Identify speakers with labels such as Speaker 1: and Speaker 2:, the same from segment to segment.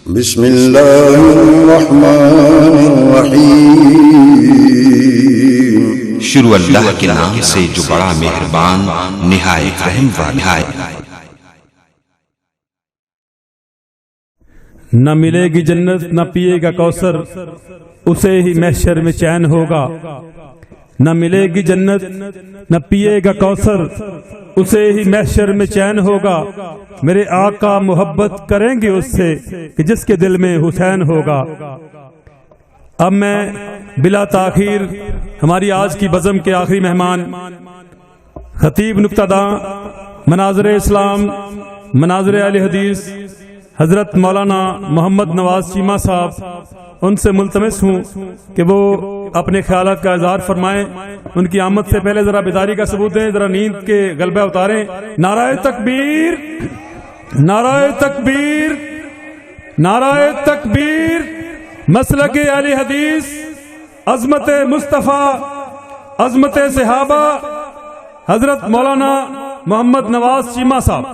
Speaker 1: بسم اللہ الرحمن الرحیم۔
Speaker 2: شروع اللہ کے نام سے جو بڑا مہربان نہایت رحم والا ہے۔
Speaker 3: نہ ملے گی جنت نہ پیے گا کوثر، اسے ہی محشر میں چین ہوگا۔ نہ ملے گی جنت نہ پیے گا کوثر، اسے ہی محشر میں چین ہوگا۔ میرے آقا محبت کریں گے اس سے کہ جس کے دل میں حسین ہوگا۔ اب میں بلا تاخیر ہماری آج کی بزم کے آخری مہمان خطیب نکتہ داں مناظر اسلام مناظر اہل حدیث حضرت مولانا محمد نواز چیمہ صاحب، ان سے ملتمس ہوں کہ وہ اپنے خیالات کا اظہار فرمائیں۔ ان کی آمد سے پہلے ذرا بیداری کا ثبوت دیں، ذرا نیند کے غلبہ اتاریں۔ نعرہ تکبیر، نعرہ تکبیر، نعرہ تکبیر۔ مسلک اہل حدیث، عظمت مصطفیٰ، عظمت صحابہ، حضرت مولانا محمد نواز چیمہ صاحب۔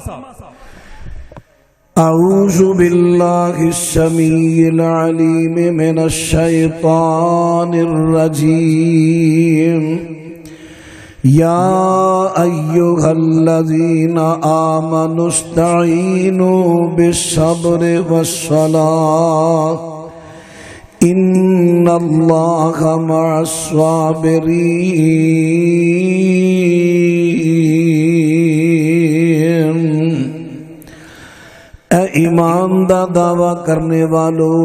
Speaker 1: اعوذ باللہ السمیع العلیم من الشیطان الرجیم۔ یا ایھا الذین آمنوا استعینوا بالصبر والصلاۃ ان اللہ مع الصابرین۔ اے ایمان دا دعویٰ کرنے والو،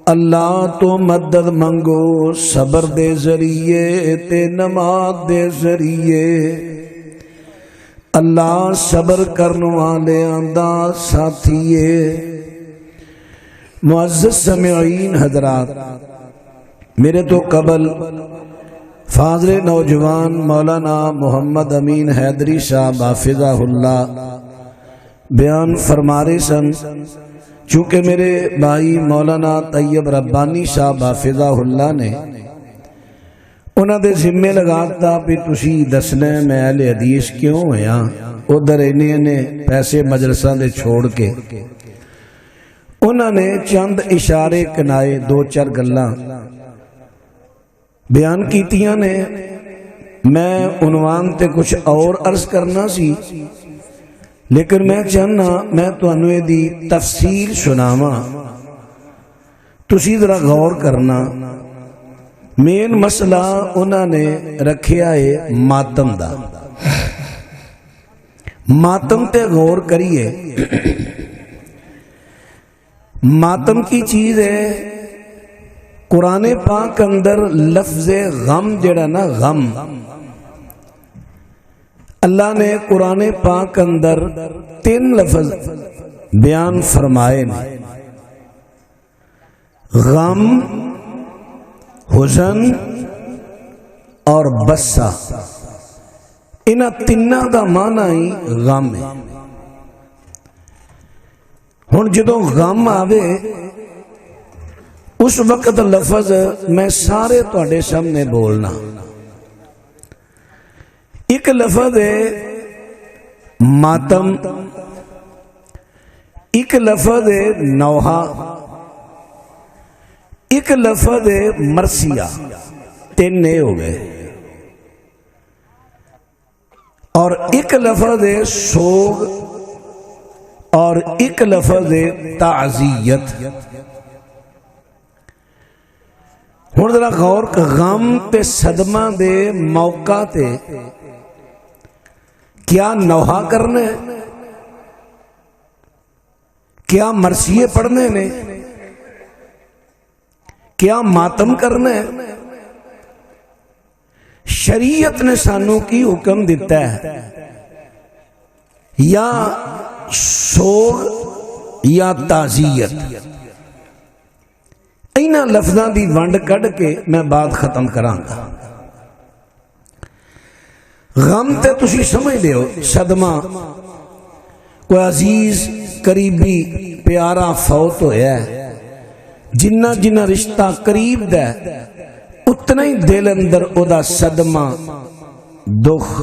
Speaker 1: اللہ تو مدد منگو صبر دے ذریعے تے نماز دے ذریعے۔ اللہ صبر کرنے والے آندہ ساتھیے۔ معزز سامعین حضرات، میرے تو قبل فاضل نوجوان مولانا محمد امین حیدری صاحب حافظہ اللہ بیان فرما رہے سن۔ چونکہ میرے بھائی مولانا طیب ربانی صاحب حافظہ اللہ نے انہوں دے ذمے لگاتا بھی تسی دسنا میں اہل حدیث کیوں ہویا۔ ادھر انہیں پیسے مجلساں دے چھوڑ کے انہوں نے چند اشارے کنائے دو چار گلاں بیان کیتیاں نے۔ میں عنوان تے کچھ اور عرض کرنا سی، لیکن میں چاہنا میں تانوں دی تفصیل سناواں، تسی ذرا غور کرنا۔ مین مسئلہ انہوں نے رکھیا ہے ماتم دا۔ ماتم تے غور کریے۔ ماتم کی چیز ہے، قرآن پاک اندر لفظ غم جڑا نا، غم اللہ نے قرآن پاک اندر 3 لفظ بیان فرمائے نے، غم، حزن اور بسا۔ انہاں تیناں دا معنی ہی غم ہے۔ ہن جدوں غم آوے اس وقت لفظ میں سارے تواڈے سامنے بولنا۔ ایک لفظ ہے ماتم، ایک لفظ ہے نوحہ، ایک لفظ ہے مرثیہ۔ 3 ہو گئے۔ اور ایک لفظ ہے سوگ اور ایک لفظ ہے تعزیت۔ ہن ذرا غور، غم تے صدمہ دے موقع تے کیا نوحہ کرنے، کیا مرثیے پڑھنے نے، کیا ماتم کرنے؟ شریعت نے سانو کی حکم دیتا ہے؟ یا سوگ یا تعزیت؟ اینا لفظاں دی ونڈ کڈ کے میں بات ختم کراں گا۔ غم تے تسی سمجھ لیو صدمہ، کوئی عزیز قریبی پیارا فوت ہویا ہے، جنہ جنہ رشتہ قریب دا ہے اتنا ہی دل اندر او دا صدمہ، دکھ،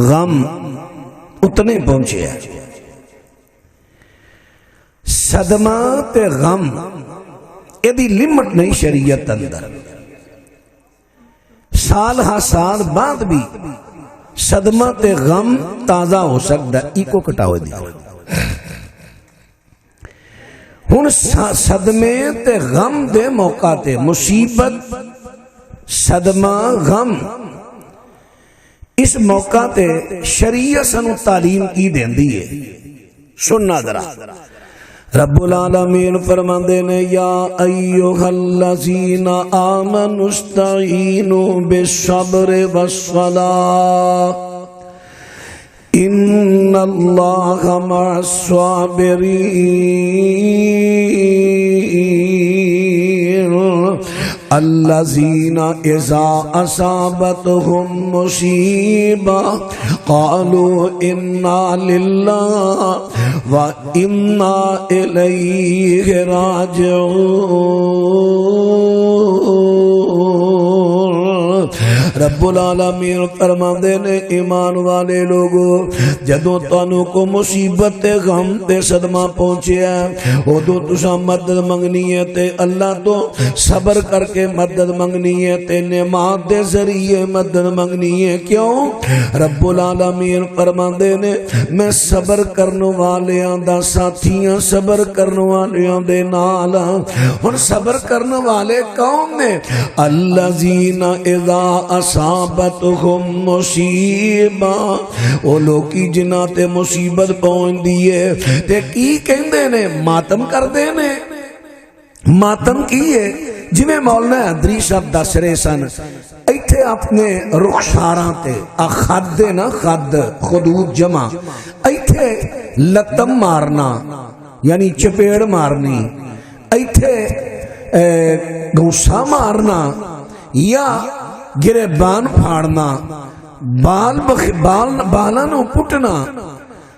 Speaker 1: غم اتنے پہنچے ہے۔ صدمہ تے غم ایدی لمٹ نہیں شریعت اندر، سال ہا سال بعد بھی صدمہ تے غم تازہ ہو سکتا ہے، ایکو کٹاؤ دی ہن صدمے تے غم دے موقع تے مصیبت صدمہ غم اس موقع تے شریعت سنو تعلیم کی دیندی ہے۔ سننا ذرا رب العالمین فرماندے نے یا ایھا الذین آمنوا استعینوا بالصبر والصلاۃ ان اللہ مع الصابرین الذین اذا اصابتهم مصیبہ قالوا انا للہ وانا الیہ راجعون۔ رب العالمین فرماندے نے ایمان والے لوگو جدوں تانوں کو مصیبت تے غم تے صدمہ پہنچیا ادوں تساں مدد منگنی ہے تے اللہ تو صبر کر کے مدد منگنی ہے تے نعمات دے ذریعے مدد منگنی ہے۔ کیوں؟ رب العالمین فرماندے نے میں صبر کرنے والیاں دا ساتھیاں صبر کرنے والیاں دے نال ہن صبر کرنے والے کون نے؟ الذین اذا اصابتهم مصیبہ او لوکی جنہاں تے مصیبت پہنچ دیئے تے کی کہندے نے؟ ماتم کر دے نے۔ ماتم کی ہے جویں مولانا حیدری صاحب دس رہے سن ایتھے اپنے رخساراں تے خد دے نا خد خدود جمع ایتھے لتم مارنا یعنی چپیڑ مارنی ایتھے گوسا مارنا یا گریبان پھاڑنا بالاں نو پٹنا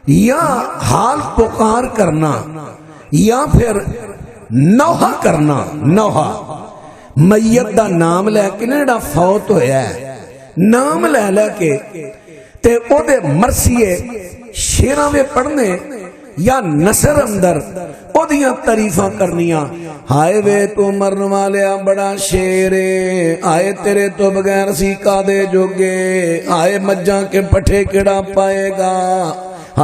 Speaker 1: یا حال پکار کرنا یا پھر نوحہ کرنا۔ نوحہ میت دا نام لے کے جڑا فوت ہویا ہے نام لے لے کے تے او دے مرثیے شیراں وچ پڑھنے یا نثر اندر او دیاں تعریفاں کرنیاں۔ ہائے وے تو مرن والیا بڑا شیرے، آئے تیرے تو بغیر سیکا دے جوگے، آئے مجھاں کے پٹھے کڑا پائے گا،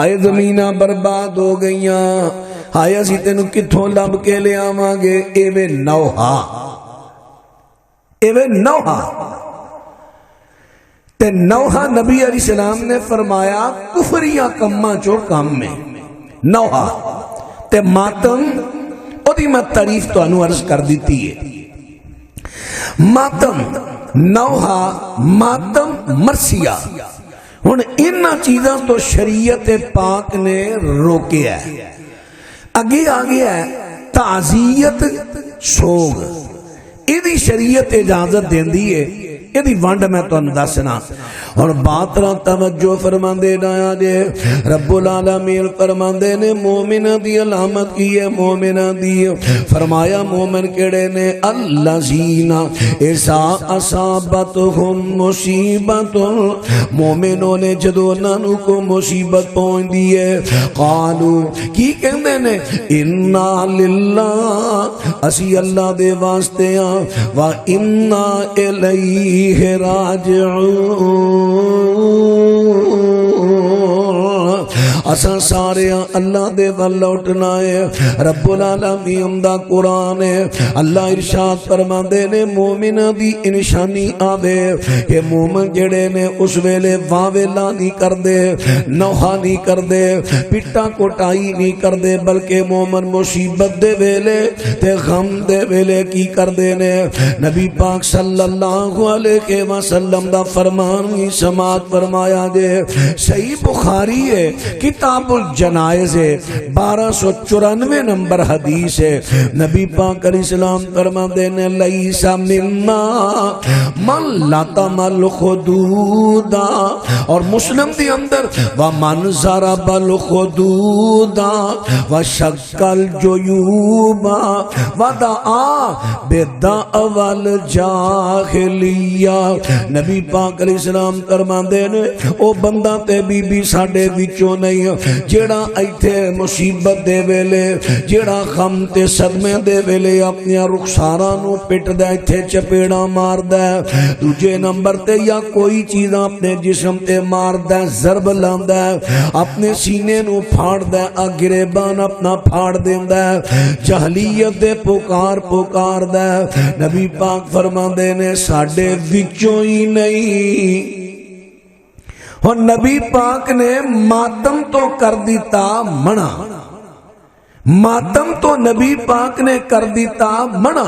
Speaker 1: آئے زمیناں برباد ہو گئیاں، آئے اسی تینوں کتھوں لب کے لے آواں گے۔ ایوے نوحہ ایوے نوحہ تے نوحہ نبی علیہ السلام نے فرمایا کفریہ کماں چو کام میں نوحہ تے ماتم او دی میں تعریف تو انو عرض کر دیتی ہے۔ ماتم نوحہ ماتم مرثیہ ہن انہاں چیزاں تو شریعت پاک نے روکیا ہے۔ اگے آگے ہے تعزیت سوگ ایدی شریعت اجازت دیندی ہے، ایدی وانڈ میں تو اندسنا اور باترہ توجہ فرماندے نایا دے رب العالمین فرماندے نے مومنہ دی علامت کی ہے مومنہ دی فرمایا مومن کڑے نے الذین اذا اصابتهم مصیبت مومنوں نے جدو نانو کو مصیبت پہنچ دیئے قالو کی کہندے نے انا للہ اسی اللہ دے واسطے ہیں و انا الیہ راجعون اساں سارے اللہ دے ول لوٹنا ہے۔ رب العالمین دا قرآن ہے اللہ ارشاد فرماندے نے مومن دی نشانی آوے کہ مومن جڑے نے اس ویلے واویلا نہیں کردے نوحہ نہیں کردے پٹا کوٹائی نہیں کردے بلکہ مومن مصیبت دے ویلے تے غم دے ویلے کی کردے نے نبی پاک صلی اللہ علیہ وسلم دا فرمان ہی سماعت فرمایا دے صحیح بخاری ہے کتاب الجنائز ہے 1294 نمبر حدیث ہے نبی پاک علیہ السلام فرماندے نے لیسا منا من لطم الخدودا اور مسلم دی اندر ومن ضرب الخدودا وشق الجیوبا ودعا بدعوى الجاہلیہ نبی پاک علیہ السلام فرماندے نے او بندہ تے بی بی ساڈے وچوں نہیں نہیں جیڑا ایتھے مصیبت دے ویلے جیڑا غم تے صدمے دے ویلے اپنی رخساراں نو پٹدا ایتھے چپیڑا ماردا ہے دوجے نمبر تے یا کوئی چیز اپنے جسم تے ماردا ہے ضرب لاندا ہے اپنے سینے نو پھاڑدا ہے گریبان اپنا پھاڑ دیندا ہے جہلیت دے پکاردا ہے نبی پاک فرماندے نے ساڈے وچوں ہی نہیں اور نبی پاک نے ماتم تو کر دیتا منع ماتم تو نبی پاک نے کر دیتا منع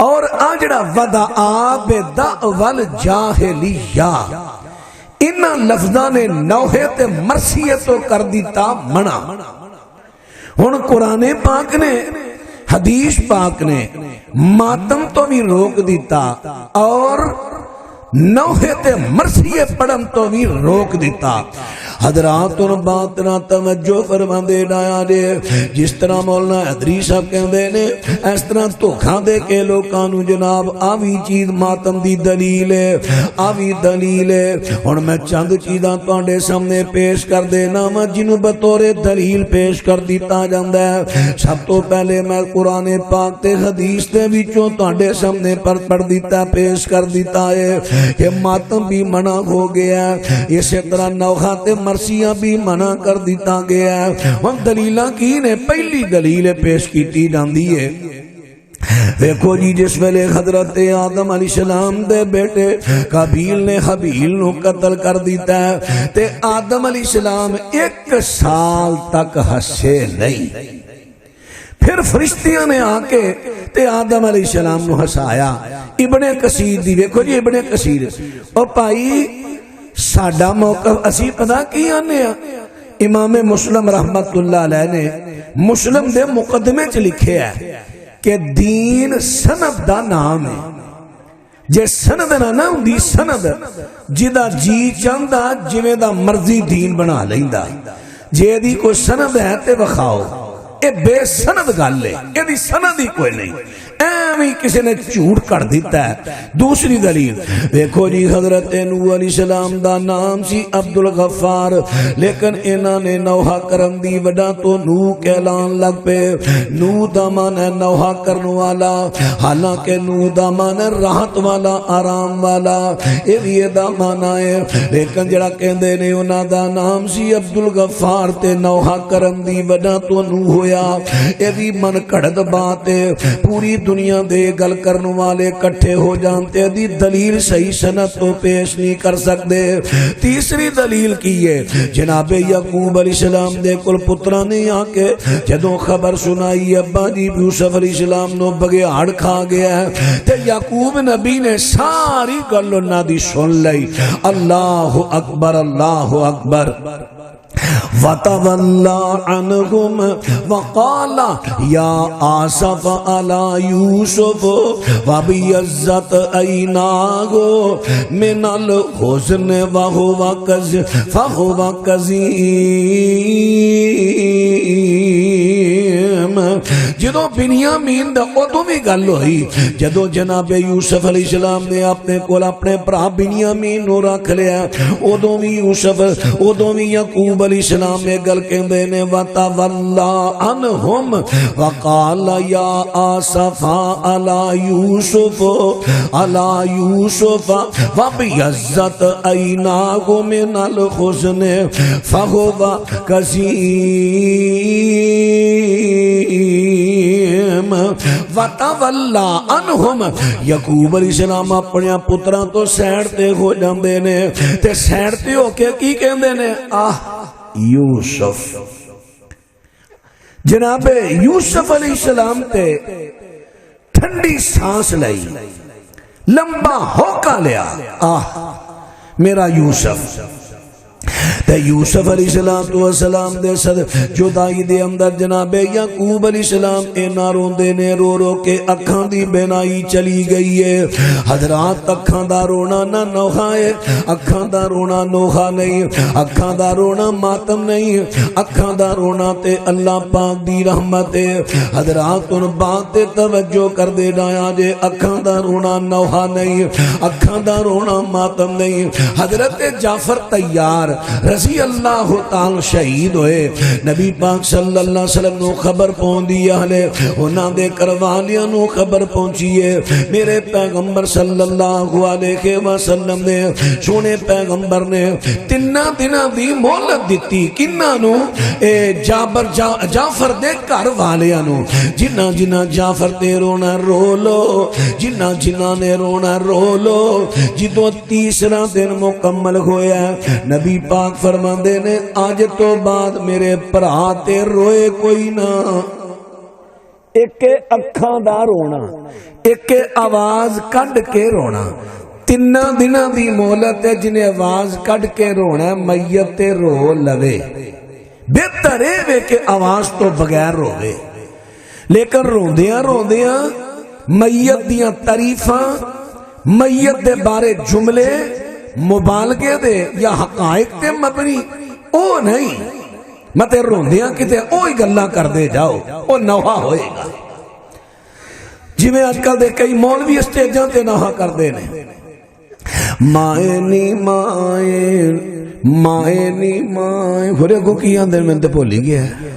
Speaker 1: اور آجڑا ودعا بدعوال جاہلیہ انہاں لفظاں نے نوحے تے مرثیے تو کر دیتا منع ہن قرآن پاک نے حدیث پاک نے ماتم تو بھی روک دیتا اور نوحے تے مرثیے پڑھن تو بھی روک دیتا حضرات اور بات نہ توجہ فرماندے ڈایا دے جس طرح مولانا حیدری صاحب کہندے نے اس طرح دھوکھا دے کے لوکاں نو جناب آوی چیز ماتم دی دلیل ہے آوی دلیل ہے ہن میں چند چیزاں تواڈے سامنے پیش کر دینا وا جنوں بطور دلیل پیش کر دیتا جاندا ہے سب تو پہلے میں قرآن پاک تے حدیث دے وچوں تواڈے سامنے پڑھ دیتا پیش کر دیتا ہے کہ ماتم بھی منع ہو گیا ہے اسی طرح نوحہ تے مرثیہ بھی منع کر دیتا گیا ہے ہن دلیلاں کی نے پہلی دلیل پیش کیتی جاندی ہے دیکھو جی جس ویلے حضرت آدم علیہ السلام دے بیٹے قابیل نے حابیل نو قتل کر دیتا ہے تے آدم علیہ السلام 1 سال تک ہسے نہیں پھر فرشتیاں نے آ کے تے آدم علیہ السلام نو ہسایا ابن کثیر دی دیکھو جی ابن کثیر اور پائی ساڈا موقف اسی پتہ کی آنے امام مسلم رحمت اللہ علیہ نے مسلم دے مقدمے چ لکھے ہے کہ دین سند دا نام ہے جے سند نہ ہوندی سند جدا جی چاہندا جویں دا مرضی دین بنا لیندا جے دی کوئی سند ہے تے وکھاؤ اے بے سند گل ہے اے دی سند ہی کوئی نہیں ایویں کسی نے جھوٹ کر دیتا ہے دوسری دلیل دیکھو جی حضرت نوح علیہ السلام دا نام سی عبد الغفار لیکن انہاں نے نوحہ کرن دی وجہ تو نوح کہلان لگ پے نوح دا معنی نوحہ کرن والا حالانکہ نوح دا معنی راحت والا آرام والا اے بھی دا معنی ہے لیکن جڑا کہندے نے انہاں دا نام سی عبد الغفار تے نوحہ کرن دی وجہ تو نوح ہویا اے بھی من کڑد بات ہے پوری دنیا دے گل کرن والے کٹھے ہو جانتے دی دلیل صحیح سند تو پیش نہیں کر سکتے تیسری دلیل کی ہے جناب یعقوب علیہ السلام دے کل پترا نے آ کے جدوں خبر سنائی ابا جی یوسف علیہ السلام نو بگیاڑ کھا گیا ہے تے یعقوب نبی نے ساری گل انہاں دی سن لئی اللہ اکبر اللہ اکبر وَتَوَلَّى عَنْهُمْ وَقَالَ يَا آسَفَ عَلَى يُوسُفَ وَابْيَضَّتْ عَيْنَاهُ مِنَ الْحُزْنِ فَهُوَ كَظِيمٌ جدو بنیامین دا ادو بھی گل ہوئی جدو جناب یوسف علیہ السلام نے اپنے کول اپنے بھرا بنیامین نو رکھ لیا ادو بھی یوسف ادو بھی یعقوب علیہ السلام نے گل کہندے نے وَتَوَلَّى عَنْهُمْ وَقَالَ يَا آسَفَ عَلَى يُوسُفَ وَابْيَضَّتْ عَيْنَاهُ مِنَ الْحُزْنِ فَهُوَ كَظِيمٌ وَتَوَلَّى عَنْهُمْ یعقوب علیہ السلام اپنے پتراں تو سیڑ تے ہو جاندے نے تے سیڑ تے ہو کے کی کہندے نے یوسف جناب یوسف علیہ السلام تے ٹھنڈی سانس لئی لمبا ہوکا لیا میرا یوسف تے یوسف علیہ السلام دے صد جدائی دے اندر جناب یعقوب علیہ السلام اینا روندے نے رو رو کے اکھاں دی بینائی چلی گئی ہے حضرات اکھاں دا رونا نہ نوحہ ہے اکھاں دا رونا نوحہ نہیں اکھاں دا رونا ماتم نہیں اکھاں دا رونا تے اللہ پاک دی رحمت ہے حضرات ان بات تے توجہ کر دے ڈایا جے اکھاں دا رونا نوحہ نہیں اکھاں دا رونا ماتم نہیں حضرت جعفر تیار رضی اللہ تعالی شہید ہوئے نبی پاک صلی اللہ علیہ وسلم نو خبر پہنچی اہلے انہاں دے کروالیاں نو خبر پہنچی ہے میرے پیغمبر صلی اللہ علیہ وسلم نے سونے پیغمبر نے 3 دناں دی مہلت دتی کناں نو جعفر دے گھر والیاں نو جنہ جنہ جعفر تے رونا رو لو جنہ جنہ نے رونا رو لو جدوں تیسرا دن مکمل ہویا نبی پاک فرماندے نے آج تو بعد میرے بھرا تے روئے کوئی نہ ایک اکھاں دا رونا ایک آواز کڈ کے رونا 3 دناں دی مہلت ہے جنہیں آواز کڈ کے رونا میت تے رو لوے بہتر ہے کہ آواز تو بغیر روے لیکن روندیاں روندیاں میت دیاں تعریفاں میت دے بارے جملے مبالغے دے یا حقائق تے مبنی او نہیں متے روندیاں کتے اوہی گلاں کر دے جاؤ او نوحہ ہوئے گا جی میں آج کل دے کئی مولوی اسٹیجاں تے نوحہ کر دے نے مائے نی مائے مائے نی مائے گھرے کو کیا اندر میں تے بولی گیا ہے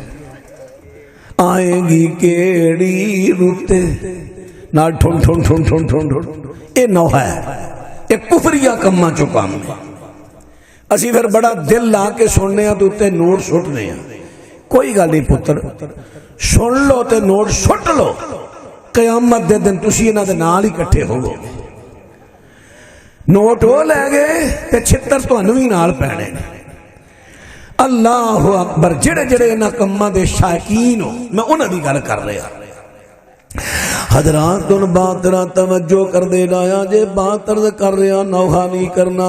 Speaker 1: آئیں گی کیڑی روتے نہ ٹھن ٹھن ٹھن ٹھن ٹھن ٹھن اے نوحہ ہے اے کفریہ کمہ چکام میں اسی پھر بڑا دل لا کے سننے ہیں تو تے نوٹ سٹنے ہیں کوئی گل نہیں پتر سن لو تے نوٹ سٹ لو قیامت دے دن تسی انہاں دے نال ہی کٹھے ہو گے نوٹ ہو لے گئے تے چھتر تو انوی نال پہنے اللہ اکبر جڑے جڑے انہاں کماں دے شائقین ہو میں انہاں دی گل کر رہا حضرات ان باترہ توجہ کر دے لایا جے باتر کر رہا نوحہ نہیں کرنا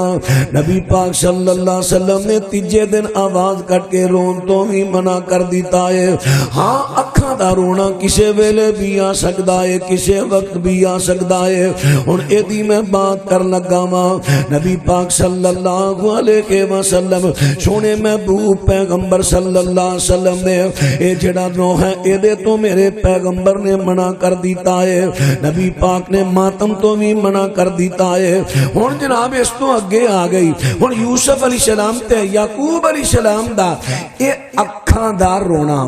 Speaker 1: نبی پاک صلی اللہ علیہ وسلم نے تیجے دن آواز کٹ کے رون تو بھی منع کر دیتا ہے ہاں اکھاں دا رونا کسے ویلے بھی آ سکتا ہے کسے وقت بھی آ سکتا ہے ان ایدی میں بات کر لگا ماں نبی پاک صلی اللہ علیہ وسلم سونے محبوب پیغمبر صلی اللہ علیہ وسلم نے اے جڑا نوحہ ہے اے دے تو میرے پیغمبر نے منع کر دیتا ہے نبی پاک نے ماتم تو بھی منع کر دیتا ہے ہن جناب اس تو اگے آ گئی ہن یوسف علیہ السلام تے یعقوب علیہ السلام دا اے اکھاں دا رونا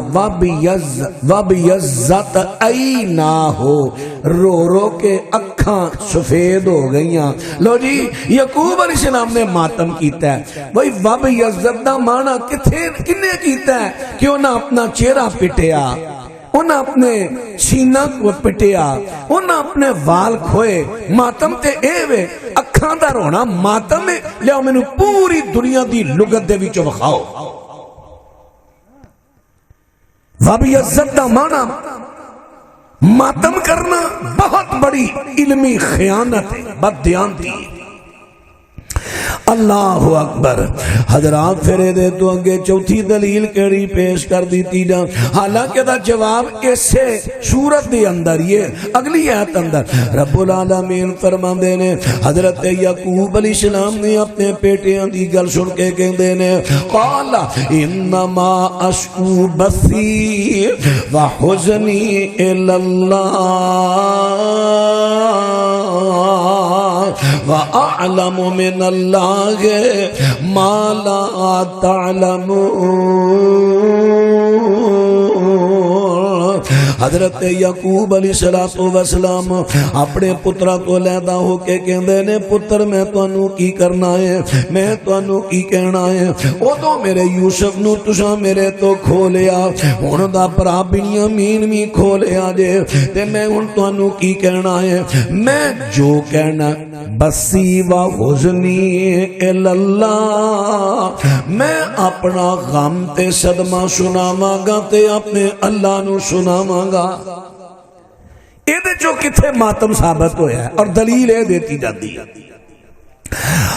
Speaker 1: وبیضت عیناہو رو رو کے اکھاں سفید ہو گئیاں لو جی یعقوب علیہ السلام نے ماتم کیتا ہے بھئی وبیضت دا معنی کنے کیتا ہے کہ انہاں اپنا چہرہ پٹیا انہاں اپنے سینہ کو پٹیا انہاں اپنے وال کھوئے ماتم تے اے وے اکھاں دا رونا ماتم ہے لیاؤ میں نے پوری دنیا دی لغت دے وچوں بخاؤ وبیضت دا معنی ماتم کرنا بہت بڑی علمی خیانت ہے بددیانتی اللہ اکبر حضرات پھرے دے تو اگے چوتھی دلیل کیڑی پیش کر دیتی جا حالانکہ دا جواب اسے سورت دے اندر یہ اگلی آیت اندر رب العالمین فرماندے نے حضرت یعقوب علیہ السلام نے اپنے پیٹیاں دی گل سن کے کہندے نے قال انما اشکو بثی وحزنی الی اللہ وَأَعْلَمُ مِنَ اللَّهِ مَا لَا تَعْلَمُونَ حضرت یعقوب علیہ السلام اپنے پترہ کو لیدا ہو کے کہندے نے پتر میں تانوں کی کرنا ہے میں تانوں کی کہنا ہے او تو میرے یوسف نو تساں میرے تو کھولیا ہن دا بھرا بنیامین بھی کھولیا جے تے میں ہن تانوں کی کہنا ہے میں جو کہنا بسی و حزنی اللہ میں اپنا غم تے صدمہ سناواں گا تے اپنے اللہ نو سناواں گا اے دے جو کتھے ماتم ثابت ہویا ہے اور دلیل اے دیتی جاتی ہے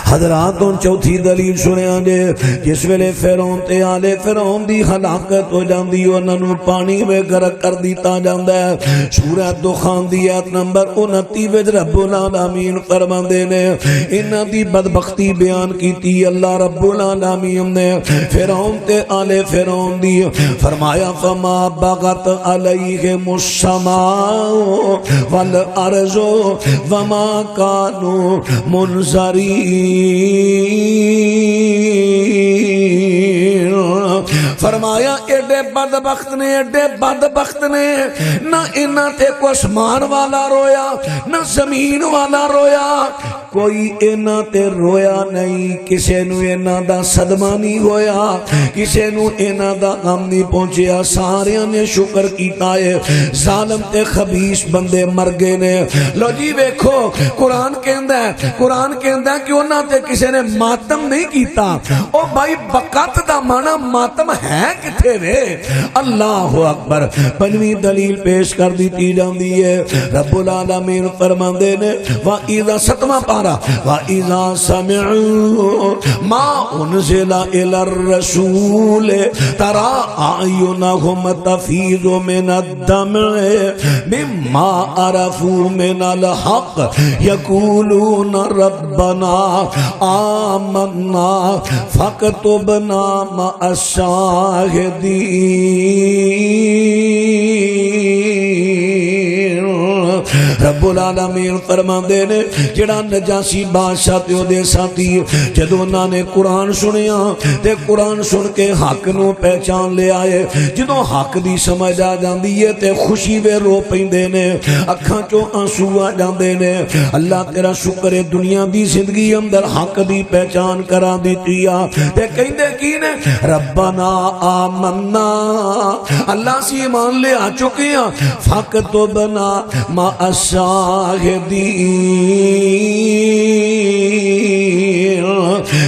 Speaker 1: حضرات ان چوتھی دلیل سنیا جے جس ویلے فرعون تے آلے فرعون دی ہلاکت ہو جاندی انہاں نوں پانی وچ غرق کر دیتا جاندا ہے سورہ دخان دی آیت نمبر 29 وچ رب العالمین فرماندے نے انہاں دی بدبختی بیان کیتی اللہ رب العالمین نے فرعون تے آلے فرعون دی فرمایا فما بغت علیہم السماء والارض وما كانوا منظرین فرمایا ایڈے بدبخت نے نہ انہاں تے کوئی آسمان والا رویا نہ زمین والا رویا، کوئی انہاں تے رویا نہیں، کسے نو انہاں دا صدمہ نہیں ہویا، کسے نو انہاں دا غم نہیں پہنچیا، ساریاں نے شکر کیتا ہے۔ ظالم تے خبیث بندے مر گئے نے۔ لو جی ویکھو قرآن کہندا ہے کہ انہاں تے کسے نے ماتم نہیں کیتا۔ او بھائی بقات دا معنی ماتم ہے کتھے وے؟ اللہ اکبر۔ پنویں دلیل پیش کر دیتی جاندی ہے، رب العالمین فرماندے نے وَإِذَا ستواں پارا وَإِذَا سَمِعُوا مَا أُنزِلَ إِلَى الرَّسُولِ تَرَى أَعْيُنَهُمْ تَفِيضُ مِنَ الدَّمْعِ مِمَّا عَرَفُوا مِنَ الْحَقِّ يَقُولُونَ رَبَّنَا آمَنَّا فَاكْتُبْنَا مَعَ الشَّاهِدِينَ۔ رب العالمین فرماندے نے جڑا نجاسی بادشاہ تے دے ساتھی جدوں انہاں نے قرآن سنیا تے قرآن سن کے حق نو پہچان لے آئے، جدوں حق دی سمجھ آ جاندی ہے تے خوشی وے رو پیندے نے، اکھاں چوں آنسو آ جاندے نے۔ اللہ تیرا شکر ہے دنیا دی زندگی اندر حق دی پہچان کرا دیتی آ تے کہندے کی نے ربنا آمنا، اللہ سی ایمان لے آ چکے ہیں، فاکتبنا مع الشاہدین،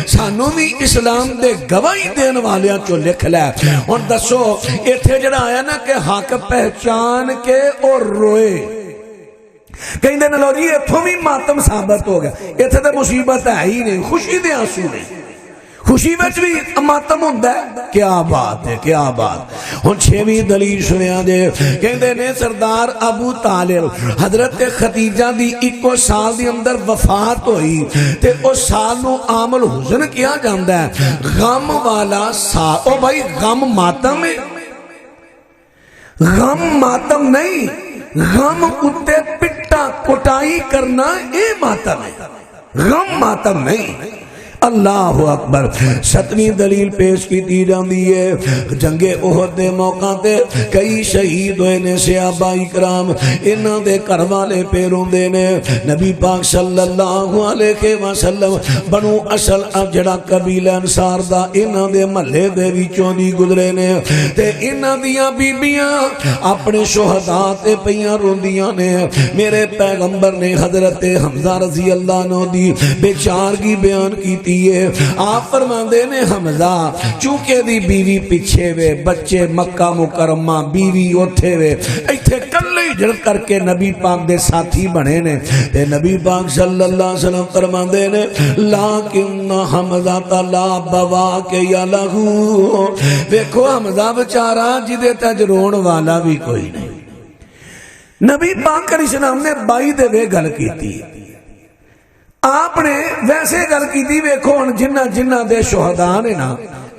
Speaker 1: سانو بھی اسلام دے گواہی دین والیاں چو لکھ لے۔ اور دسو ایتھے جڑا آیا نا کہ حق پہچان کے اور روئے، کہیں دے نلو جی ایتھوں بھی ماتم ثابت ہو گیا، ایتھے تے مصیبت ہے ہی نہیں، خوشی دے آنسو نہیں، خوشی وچ بھی ماتم ہوندا ہے۔ کیا بات ہے، کیا بات۔ ہن چھویں دلیل سنیا جے، کہندے نے سردار ابو طالب حضرت خدیجہ دی 21 سال دی اندر وفات ہوئی تے اس سال نو عام الحزن کیا جاندا ہے، غم والا سال۔ او بھائی غم ماتم ہے؟ غم ماتم نہیں، غم اتے پٹا کٹائی کرنا اے ماتم ہے، غم ماتم نہیں۔ اللہ اکبر۔ ستویں دلیل پیش کی دی جاندی ہے، جنگ احد دے موقع تے کئی شہید ہوئے نے صحابہ اکرام، انہاں دے گھر والے پیروندے نے نبی پاک صلی اللہ علیہ وسلم بنو اصل جڑا قبیلہ انصار دا انہاں دے محلے دے وچوں دی گزرے نے تے انہاں دیاں بیبیاں اپنے شہداء تے پیاں روندیاں نے۔ میرے پیغمبر نے حضرت حمزہ رضی اللہ عنہ دی بیچارگی بیان کی آپ فرماندے نے حمزہ چونکہ دی بیوی پیچھے وے، بچے مکہ مکرمہ، بیوی اوتھے وے، ایتھے کلے ہجرت کر کے نبی پاک دے ساتھی بنے نے تے نبی پاک صلی اللہ علیہ وسلم فرماندے نے لیکن حمزہ لا بوا کے یا لہو، ویکھو حمزہ بچارا جدے تج رون والا بھی کوئی نہیں۔ نبی پاک علیہ السلام نے بائی دے وے گل کیتی، آپ نے ویسے گل کی دی، ویکھو ہن جنہ جنہ دے شہداء نے نا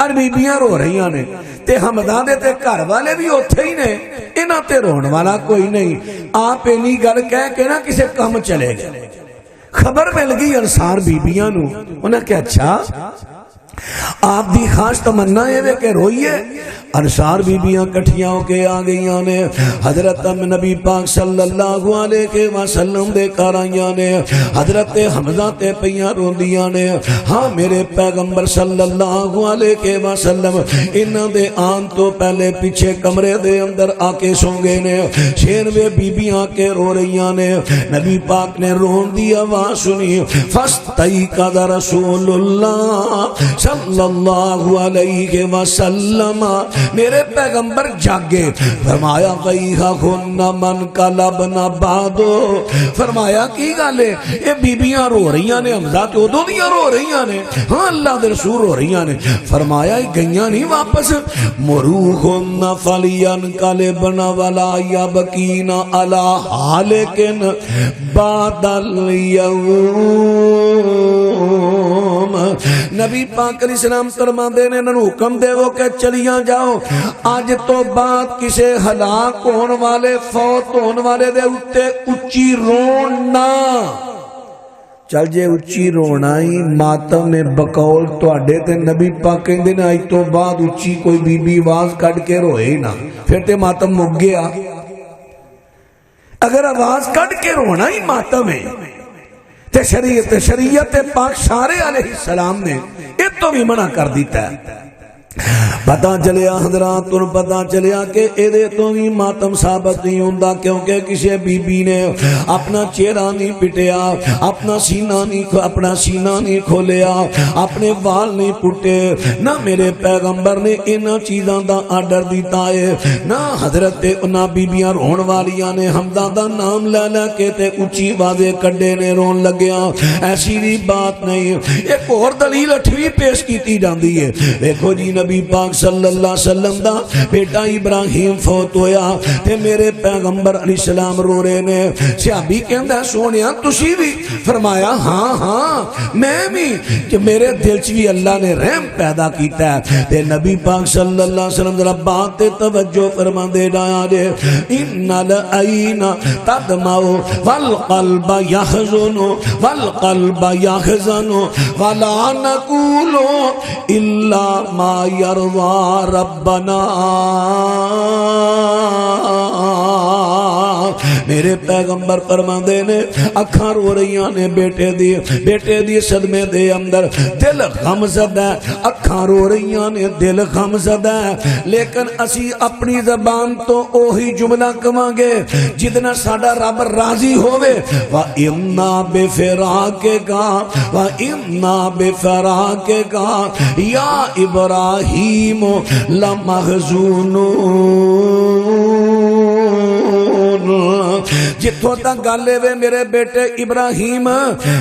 Speaker 1: اور بیبیاں رو رہی نے تے حمزہ دے تے گھر والے بھی اوتھے ہی نے، انہاں تے رون والا کوئی نہیں۔ آپ اینی گل کہہ کے نا کسے کم چلے گئے، خبر مل گئی انصار بیبیاں نو، انہاں کہ اچھا آپ دی خاص تمنا ہے کہ روئیے۔ انصار بیبیاں کٹھیاں ہو کے آ گئیاں نے، حضرت نبی پاک صلی اللہ علیہ وسلم دے گھر آئیاں نے، حضرت حمزہ تے پیاں روندیاں نے۔ ہاں میرے پیغمبر صلی اللہ علیہ وسلم انہاں دے آن تو پہلے پیچھے کمرے دے اندر آ کے سو گئے نے، چھینوے بیبیاں کے رو رہیاں نے۔ نبی پاک نے رون دی آواز سنی، فاستیقظ رسول اللہ صلی اللہ علیہ وسلم، میرے پیغمبر جاگے، فرمایا وَيْحَكُنَّ مَنْ قَلَبْنَ بَعْدُ، فرمایا کی گالے یہ بیبیاں رو رہیاں نے، حمزہ تو دو دیاں رو رہیاں نے، ہاں اللہ دے رسول رو رہیاں نے، فرمایا گئیاں نہیں واپس، مُرُوهُنَّ فَلْيَنْقَلِبْنَ وَلَا يَبْكِينَ عَلَى حَالِكٍ بَعْدَ الْيَوْمِ۔ نبی پاک علیہ السلام فرماندے نے انہوں حکم دے وہ کہ چلیاں جاؤ، آج تو بعد کسے ہلاک ہون والے فوت ہون والے دے اتے اچھی رون نہ، چل جے اچھی رونا ہی ماتم میں بقول تواڈے تے نبی پاک کہندے نے اج تو بعد اچھی کوئی بی بی آواز کٹ کے روئے ہی نہ، پھر تے ماتم مک گیا۔ اگر آواز کٹ کے رونا ہی ماتم ہے تے شریعت پاک سارے علیہ السلام نے یہ تو بھی منع کر دیتا ہے۔ پتہ چلیا حضرات اور پتہ چلیا کہ ایدے تو بھی ماتم ثابت نہیں ہوندا، کیونکہ کسی بی بی نے اپنا چہرہ نہیں پٹیا، اپنا سینہ نہیں کھولیا، اپنے وال نہیں پٹے، نہ میرے پیغمبر نے انہاں چیزاں دا آرڈر دیتا ہے، نہ حضرت نہ بیبیاں رون والیاں نے حمدہ دا نام لے لے کے تے اچھی بازے کڈے نے رون لگیا، ایسی بھی بات نہیں۔ ایک اور دلیل 8ویں پیش کیتی جاندی ہے، دیکھو جی نبی پاک صلی اللہ علیہ وسلم دا بیٹا ابراہیم فوت ہویا تے میرے پیغمبر علیہ السلام رو رہے نے، صحابی کہندا سونیا تسی بھی؟ فرمایا ہاں میں بھی، کہ میرے دل چ بھی اللہ نے رحم پیدا کیتا ہے۔ تے نبی پاک صلی اللہ علیہ وسلم ذرا بات تے توجہ فرما دے ڈایا جے، ان العین تدمع والقلب یحزن ولا نقول الا ما یرضا ربنا۔ میرے پیغمبر فرماندے نے اکھاں رو رہیاں نے بیٹے دی صدمے دے اندر، دل غم زدہ، اکھاں رو رہیاں نے دل غم زدہ، لیکن اسی اپنی زبان تو اوہی جملہ کہاں گے جتنا ساڈا رب راضی ہوئے، وَإِمَّا بِفِرَاقِكَ وَإِمَّا بِفِرَاقِكَ یا ابراہیم لَمَحْزُونُونَ۔ جتوں تک گل ہے میرے بیٹے ابراہیم،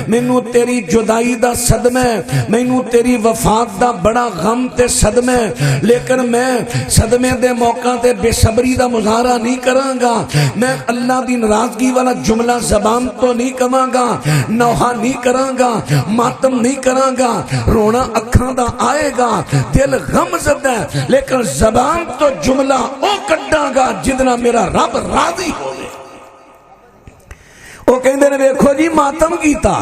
Speaker 1: مینوں تیری جدائی دا صدمہ، مینوں تیری وفات دا بڑا غم تے صدمہ، لیکن میں صدمے دے موقع تے بے صبری دا مظاہرہ نہیں کراں گا، میں اللہ دی ناراضگی والا جملہ زبان تو نہیں کہاں گا، نوحہ نہیں کراں گا، ماتم نہیں کراں گا، رونا اکھاں دا آئے گا، دل غم زدہ، لیکن زبان تو جملہ او کڈاں گا جتنا میرا رب راضی ہوئے۔ وہ کہندے نے دیکھو جی ماتم کیتا،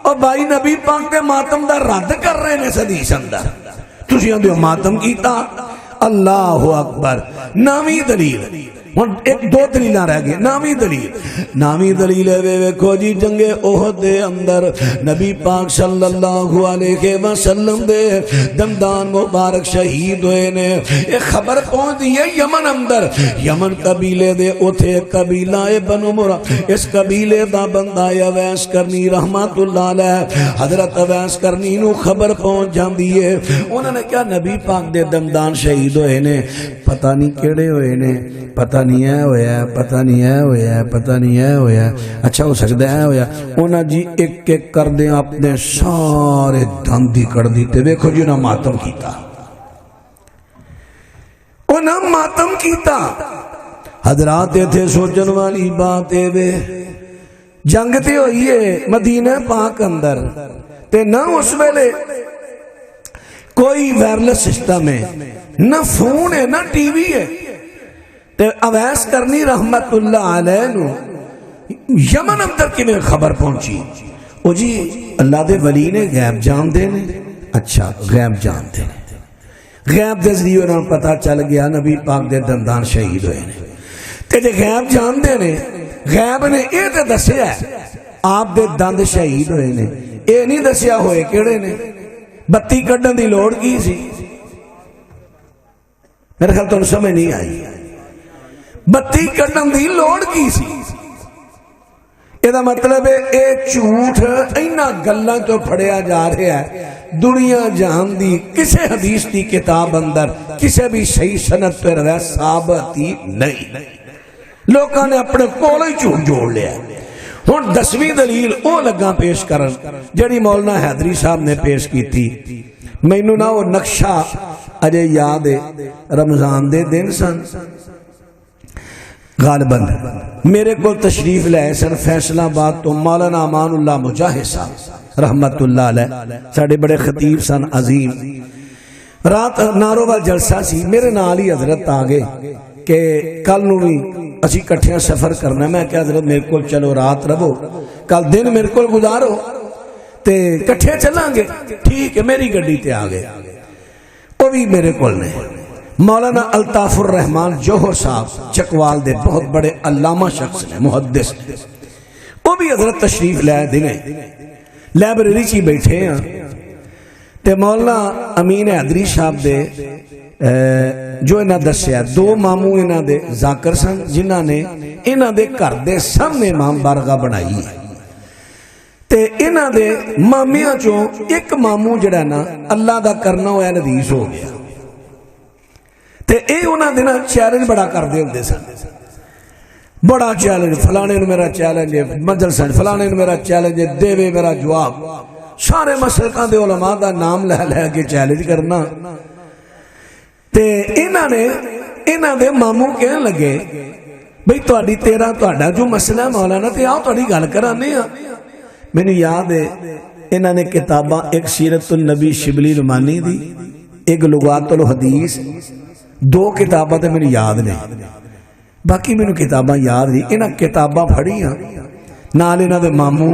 Speaker 1: اور بھائی نبی پاک دے ماتم دا رد کر رہے نے حدیث اندر، تسی آندے ہو ماتم کیتا۔ اللہ اکبر۔ نامی دلیل، ایک دو دلیلاں رہ گئے۔ نامی دلیل ہے ویکھو جی جنگ احد دے اندر نبی پاک صلی اللہ علیہ وسلم دے دندان مبارک شہید ہوئے نے، ایک خبر پہنچ دی ہے یمن اندر، یمن قبیلے دے اوتھے قبیلہ بنو مرہ، اس قبیلے دا بندہ اویس کرنی رحمت اللہ علیہ، حضرت اویس کرنی نو خبر پہنچ جاندی ہے، انہوں نے کیا نبی پاک دے دندان شہید ہوئے نے، پتہ نہیں کیڑے ہوئے نے، پتہ نہیں ہے ہویا، پتہ نہیں ہے ہویا، پتہ نہیں ہے ہویا، اچھا ہو سکتا ہے ہویا، انہاں جی ایک ایک کر دیں اپنے سارے دندی کر دیتے، دیکھو جی انہاں ماتم کیتا، انہاں ماتم کیتا۔ حضرات تھے سوچن والی بات ہے وے، جنگ تے ہوئی ہے مدینہ پاک اندر تے نہ اس ویلے کوئی وائرلیس سسٹم ہے، نہ فون ہے، نہ ٹی وی ہے، تے اویس کرنی رحمت اللہ علیہ نو یمن اندر کی میں خبر پہنچی، او جی اللہ دے ولی نے غیب جان دے نے، اچھا غیب جان دے نے، غیب دے ذریعے انہوں نے پتا چل گیا نبی پاک دے دندان شہید ہوئے نے، تے جے غیب جان دے نے، غیب نے اے تے دسیا ہے آپ دے دند شہید ہوئے نے، اے نہیں دسیا ہوئے کیڑے نے، بتی کڈن دی لوڑ کی سی؟ میرے خیال تو سمجھ نہیں آئی، بتی کڈن دی لوڑ کی سی؟ یہ مطلب ہے اے جھوٹ اینا گلاں تو پھڑیا جا رہا ہے، دنیا جہان دی کسے حدیث دی کتاب اندر کسے بھی صحیح سند پر رہا ثابت ہی نہیں، لوگوں نے اپنے کولے جھوٹ جوڑ لیا۔ ہن 10ویں دلیل او لگا پیش کرن جڑی مولانا حیدری صاحب نے پیش کی تھی، مینوں نہ وہ نقشہ اجے یاد ہے، رمضان دے دن سن، غالباً میرے کو تشریف لائے سن فیصلہ آباد تو مولانا امان اللہ مجاہد صاحب رحمت اللہ علیہ، ساڑھے بڑے خطیب سن عظیم، رات ناروال جلسہ سی، میرے نال ہی حضرت آگے کہ کل نو بھی اسی کٹھیاں سفر کرنا، میں کہ حضرت میرے کو چلو رات رہو، کل دن میرے کو گزارو، تے کٹھے چلیں گے ٹھیک ہے میری گڈی تے آ گئے وہ بھی میرے کول نے مولانا الطاف الرحمان جوہر صاحب چکوال دے بہت بڑے علامہ شخص نے محدث وہ بھی حضرت تشریف لائے دنے لائبریری چی بیٹھے ہیں تے مولانا امین حیدری صاحب دے جو انہاں دسیا دو ماموں انہاں دے ذاکر سن جنہاں نے انہاں دے گھر دے سامنے امام بارگاہ بنائی ہے تے انہاں دے مامیاں چوں ایک ماموں جڑا نا اللہ دا کرنا ہویا ندیس ہو گیا تے اے انہاں دے نا چیلنج بڑا کر دے ہوندے سن بڑا چیلنج فلانے نو میرا چیلنج ہے مجلس فلانے نو میرا چیلنج ہے دے میرا جواب سارے مشرقاں دے علماء دا نام لے لے کے چیلنج کرنا تے انہاں دے ماموں کہنے لگے بھئی تہاڈی تیرا تہاڈا جو مسئلہ ہے مولانا تے آؤ تہاڈی گل کرانے ہاں میں نے یاد ہے انہاں نے کتاباں ایک سیرت النبی شبلی نعمانی دی ایک لغات الحدیث دو کتاباں تے میری یاد نہیں باقی میں نے کتاباں یاد نہیں انہاں کتاباں پڑھی ہاں نال انہاں دے ماموں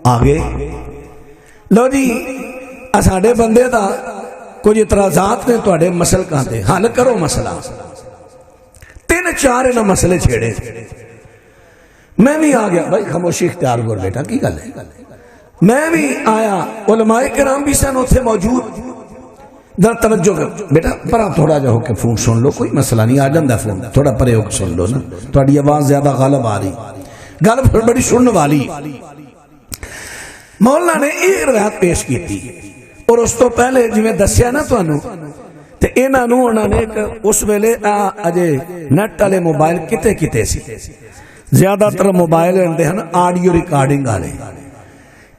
Speaker 1: آگے لو جی ساڈے بندے دا کچھ اعتراضات نے تواڈے مسلکاں تے حل کرو مسئلہ تین چار انہاں مسئلے چھیڑے میں بھی آ گیا بھائی خاموشی اختیار کر بیٹا کی گل ہے میں بھی آیا علماء کرام بھی سن اتنے موجود ذرا توجہ کر بیٹا پرا تھوڑا جا ہو کے فون سن لو کوئی مسئلہ نہیں آ جاندہ فون تھوڑا پرے ہو کے سن لو نا تھوڑی آواز زیادہ غالب آ رہی غالب بڑی سننے والی مولانا نے ایک روایت پیش کی تھی اور اس تو پہلے جو میں دسیا نا تو انہوں تے انہوں نے اس ویلے اجے نیٹ والے موبائل کتے کتے سی زیادہ تر موبائل ہوندے ہیں آڈیو ریکارڈنگ والے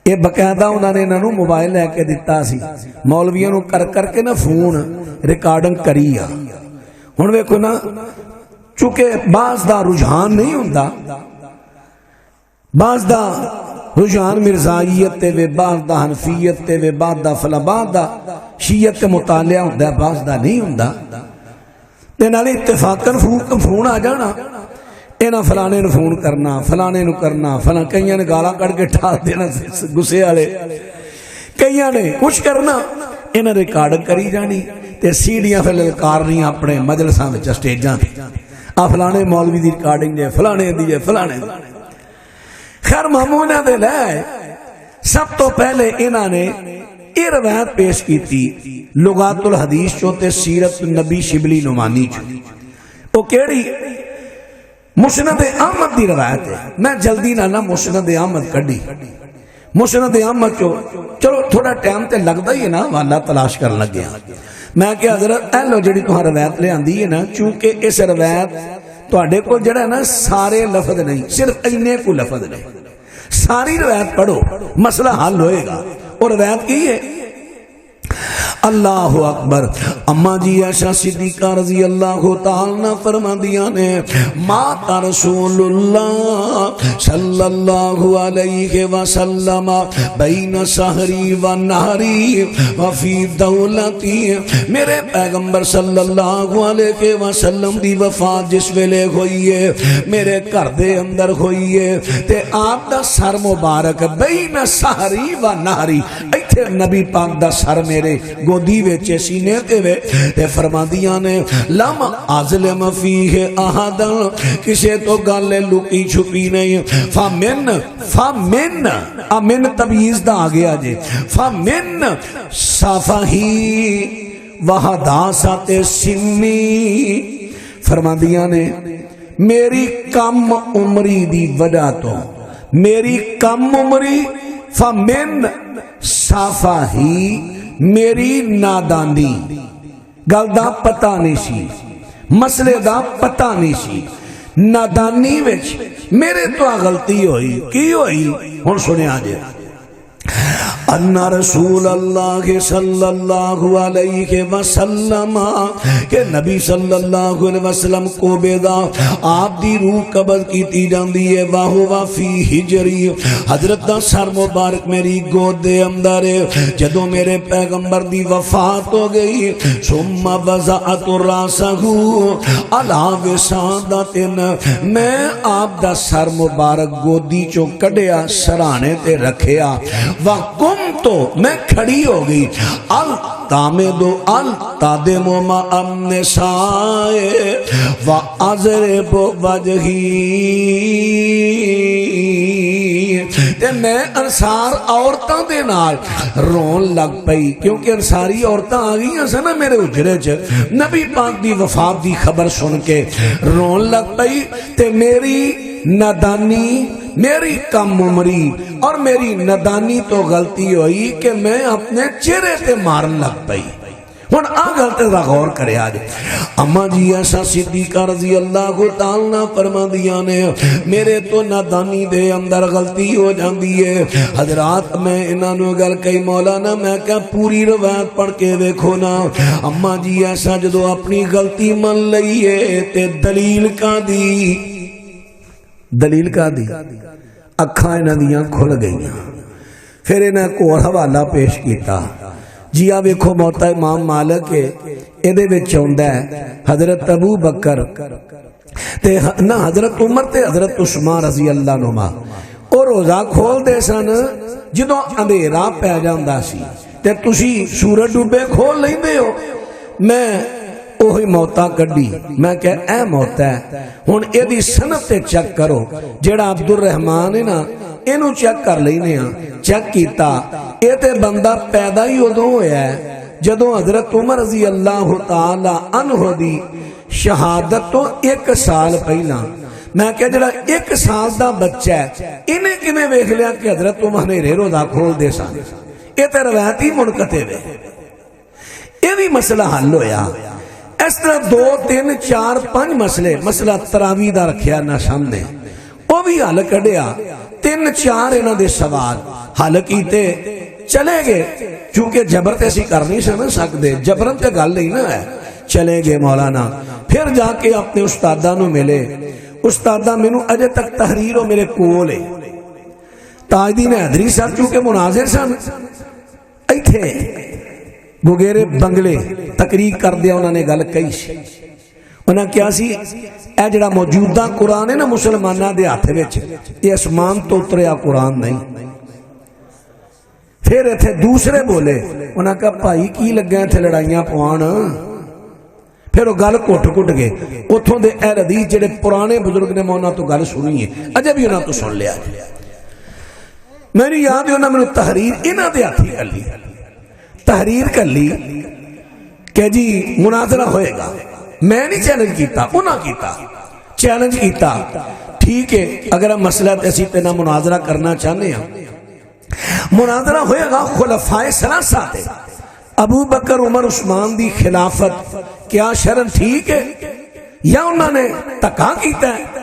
Speaker 1: یہ باقاعدہ انہوں نے انہوں موبائل لے کے دیتا سی مولویوں نو کر کر کے نا فون ریکارڈنگ کری آ ہن ویکھو نا چونکہ بعض دا رجحان نہیں ہوندا بعض دا رجحان مرزائیت تے وے بعض دا حنفیت تے وے بعض دا فلاں بعض دا شیعت تے مطالعہ ہوندا بعض دا نہیں ہوندا تے نال اتفاقاً فون آ جانا اینا فلانے نو فون کرنا فلانے نو کرنا فلاں کئیاں نے گالا کڑ کے ٹھار دینا گسے والے کئیاں نے کچھ کرنا اینا ریکارڈ کری جانی تے سیڈیاں پھر للکارنیاں اپنے مجلساں وچ سٹیجاں آ فلانے مولوی دی ریکارڈنگ ہے فلانے دی ہے فلانے خیر مامونہ دے لائے سب تو پہلے انہاں نے یہ روایت پیش کی تھی لغات الحدیث چوتے سیرت نبی شبلی نعمانی چو وہ کیڑی مسند احمد دی روایت ہے میں جلدی نہ مسند احمد کڈی مسند احمد چو چلو تھوڑا ٹائم تے لگدا ہی ہے نا والا تلاش کر لگ گیا میں کہ حضرت اے لو جڑی تہاں روایت لے آندی ہے نا چونکہ اس روایت تواڈے کو جڑا ہے نا سارے لفظ نہیں صرف اینے کو لفظ نہیں ساری روایت پڑھو مسئلہ حل ہوئے گا اور روایت کی ہے اللہ اکبر اما جی عائشہ صدیقہ رضی اللہ تعالیٰ فرما دیا نے مات رسول اللہ صلی اللہ علیہ وسلم بین سحری و نہری وفی دولتی میرے پیغمبر صلی اللہ علیہ وسلم دی وفات جس ویلے ہوئی ہے میرے گھر دے اندر ہوئی ہے تے آپ دا سر مبارک بین سحری و نہری ایتھے نبی پاک دا سر میرے گودی ویچے سینے تے فرما دیا نے لم ازلم فیہ احدن کسے تو گالے لکی چھپی نہیں فامن امن تبیز دا آگیا جے فامن صفحی وحداثت سنی فرما دیا نے میری کم عمری دی وجہ تو میری کم عمری فامن صفحی میری نادانی گل دا پتہ نہیں سی مسئلے دا پتہ نہیں سی نادانی وچ میرے تو غلطی ہوئی کی ہوئی ہن سنیا جے ان رسول اللہ صلی اللہ علیہ وسلم کہ نبی صلی اللہ علیہ وسلم کو بیدا آپ دی روح قبض کیتی جاندی ہے واہو فی ہجری حضرت دا سر مبارک میری گود دے اندر جدو میرے پیغمبر دی وفات ہو گئی ثم وضعت راسہ علی وسادۃ میں آپ دا سر مبارک گودی چو کڈیا سرانے تے رکھیا وقم تو میں کھڑی ہو گئی التامد التادم ما النساء واضرب وجہی تے میں انصار عورتاں دے نال رون لگ پئی کیونکہ انصاری عورتاں آ گئی سن میرے اجرے چ نبی پاک دی وفات دی خبر سن کے رون لگ پئی تے میری نادانی میری کم عمری اور میری نادانی تو غلطی ہوئی کہ میں اپنے چہرے تے مارن لگ پئی ہن آ غلطی دا غور کرے آج اما جی ایسا صدیقہ رضی اللہ تعالیٰ فرما دیا نے میرے تو نادانی دے اندر غلطی ہو جاندی ہے حضرات میں انہاں نو گل کئی مولانا میں کہ پوری روایت پڑھ کے دیکھو نا اما جی ایسا جدو اپنی غلطی من لئیے تے دلیل کا دی اکھاں انہاں دیاں کھل گئیاں پھر انہاں کو حوالہ پیش کیتا جی آ ویکھو موتا امام مالک ایدے وچ ہوندا ہے حضرت ابو بکر تے نہ حضرت عمر تے حضرت عثمان رضی اللہ عنہما او روزہ کھول دے سن جدوں اندھیرا پے جاندا سی تے تسی سورج ڈوبے کھول لیندے ہو میں اوہی موتا کڈی میں کہ اے موتا ہے ہن ایدی سنت تے چیک کرو جیڑا عبد الرحمان ہے نا اینو چیک کر لینے ہاں چیک کیتا اے تے بندہ پیدا ہی ادوں ہویا ہے جدوں حضرت عمر رضی اللہ تعالی عنہ دی شہادت تو 1 سال پہلا میں کہ جڑا 1 سال دا بچہ ہے انہیں کیویں ویکھ لیا کہ حضرت عمر نے روزہ کھول دے سن اے تے روایتی منقطع ہے اے بھی مسئلہ حل ہویا اس طرح 2 3 4 5 مسئلہ تراویح دا رکھیا نہ سامنے وہ بھی حل کڈیا 3 4 انہاں دے سوال حل کیتے چلے گئے چونکہ جبر تے اسی کر نہیں سن سکدے جبرن تے گل نہیں نا ہے چلے گئے مولانا پھر جا کے اپنے استاداں نو ملے استاداں مینوں اجے تک تحریر ہو میرے کول ہے تاجدین حیدری صاحب چونکہ مناظر سن ایتھے بغیرے بنگلے تقریر کر دیا انہوں نے گل کہی سی انہوں نے کیا سی اے جڑا موجودہ قرآن ہے نا مسلمانہ دے ہاتھ وچ یہ اسمان تو اتریا قرآن نہیں پھر ایتھے دوسرے بولے انہوں نے کہا بھائی کی لگا ایتھے لڑائیاں پوان پھر وہ گل کٹ گئے اتھوں دے اہل حدیث جڑے پرانے بزرگ نے میں انہاں تو گل سنی ہے اجے بھی انہاں تو سن لیا میری یاد ہے انہوں نے تحریر انہاں دے ہاتھ کر لی تحریر کر لی کہ جی مناظرہ ہوئے گا میں نہیں چیلنج کیتا انہاں کیتا چیلنج کیتا ٹھیک ہے اگر ہم مسئلہ ایسی تے نہ مناظرہ کرنا چاہنے ہیں مناظرہ ہوئے گا خلفائے ثلاثہ تے ابو بکر عمر عثمان دی خلافت کیا شرن ٹھیک ہے یا انہوں نے تکا کیتا ہے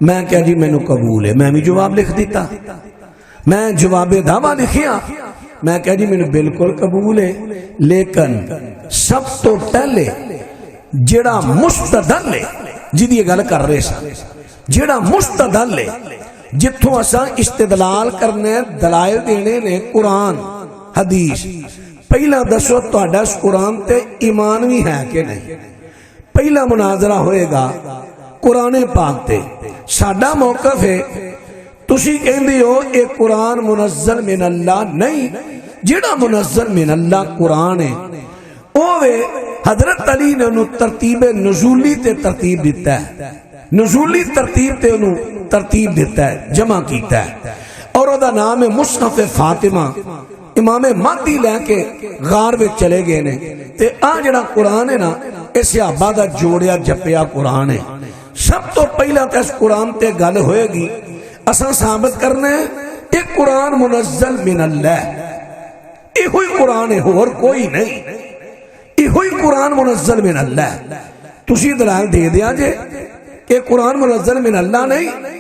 Speaker 1: میں کیا جی میں نے قبول ہے میں بھی جواب لکھ دیتا میں جواب دعویٰ لکھیا میں کہا جی میں نے بالکل قبول ہے لیکن سب تو پہلے جڑا مستدل ہے جدی یہ گل کر رہے سن جڑا مستدل ہے جتھوں اساں استدلال کرنے دلائل دینے نے قرآن حدیث پہلا دسو تہاڈا اس قرآن تے ایمان بھی ہے کہ نہیں پہلا مناظرہ ہوئے گا قرآن پاک تے ساڈا موقف ہے تسی کہندے ہو اے قرآن منزل من اللہ نہیں جڑا منزل من اللہ قرآن ہے اوے حضرت علی نے انہوں ترتیب نزولی تے ترتیب دیتا ہے نزولی ترتیب تے انہوں ترتیب دیتا ہے جمع کیتا ہے اور وہ دا نام ہے مصحف فاطمہ امام مہدی لے کے غار میں چلے گئے نے تے آ جڑا قرآن ہے نا اسے آبادہ جوڑیا جپیا قرآن ہے سب تو پہلا تے اس قرآن تے گل ہوئے گی اساں ثابت کرنے ایک قرآن منزل من اللہ یہ ہوئی قرآن ہے اور کوئی نہیں یہ ہوئی قرآن منزل من اللہ تسی دلائل دے دیا جے کہ قرآن منزل من اللہ نہیں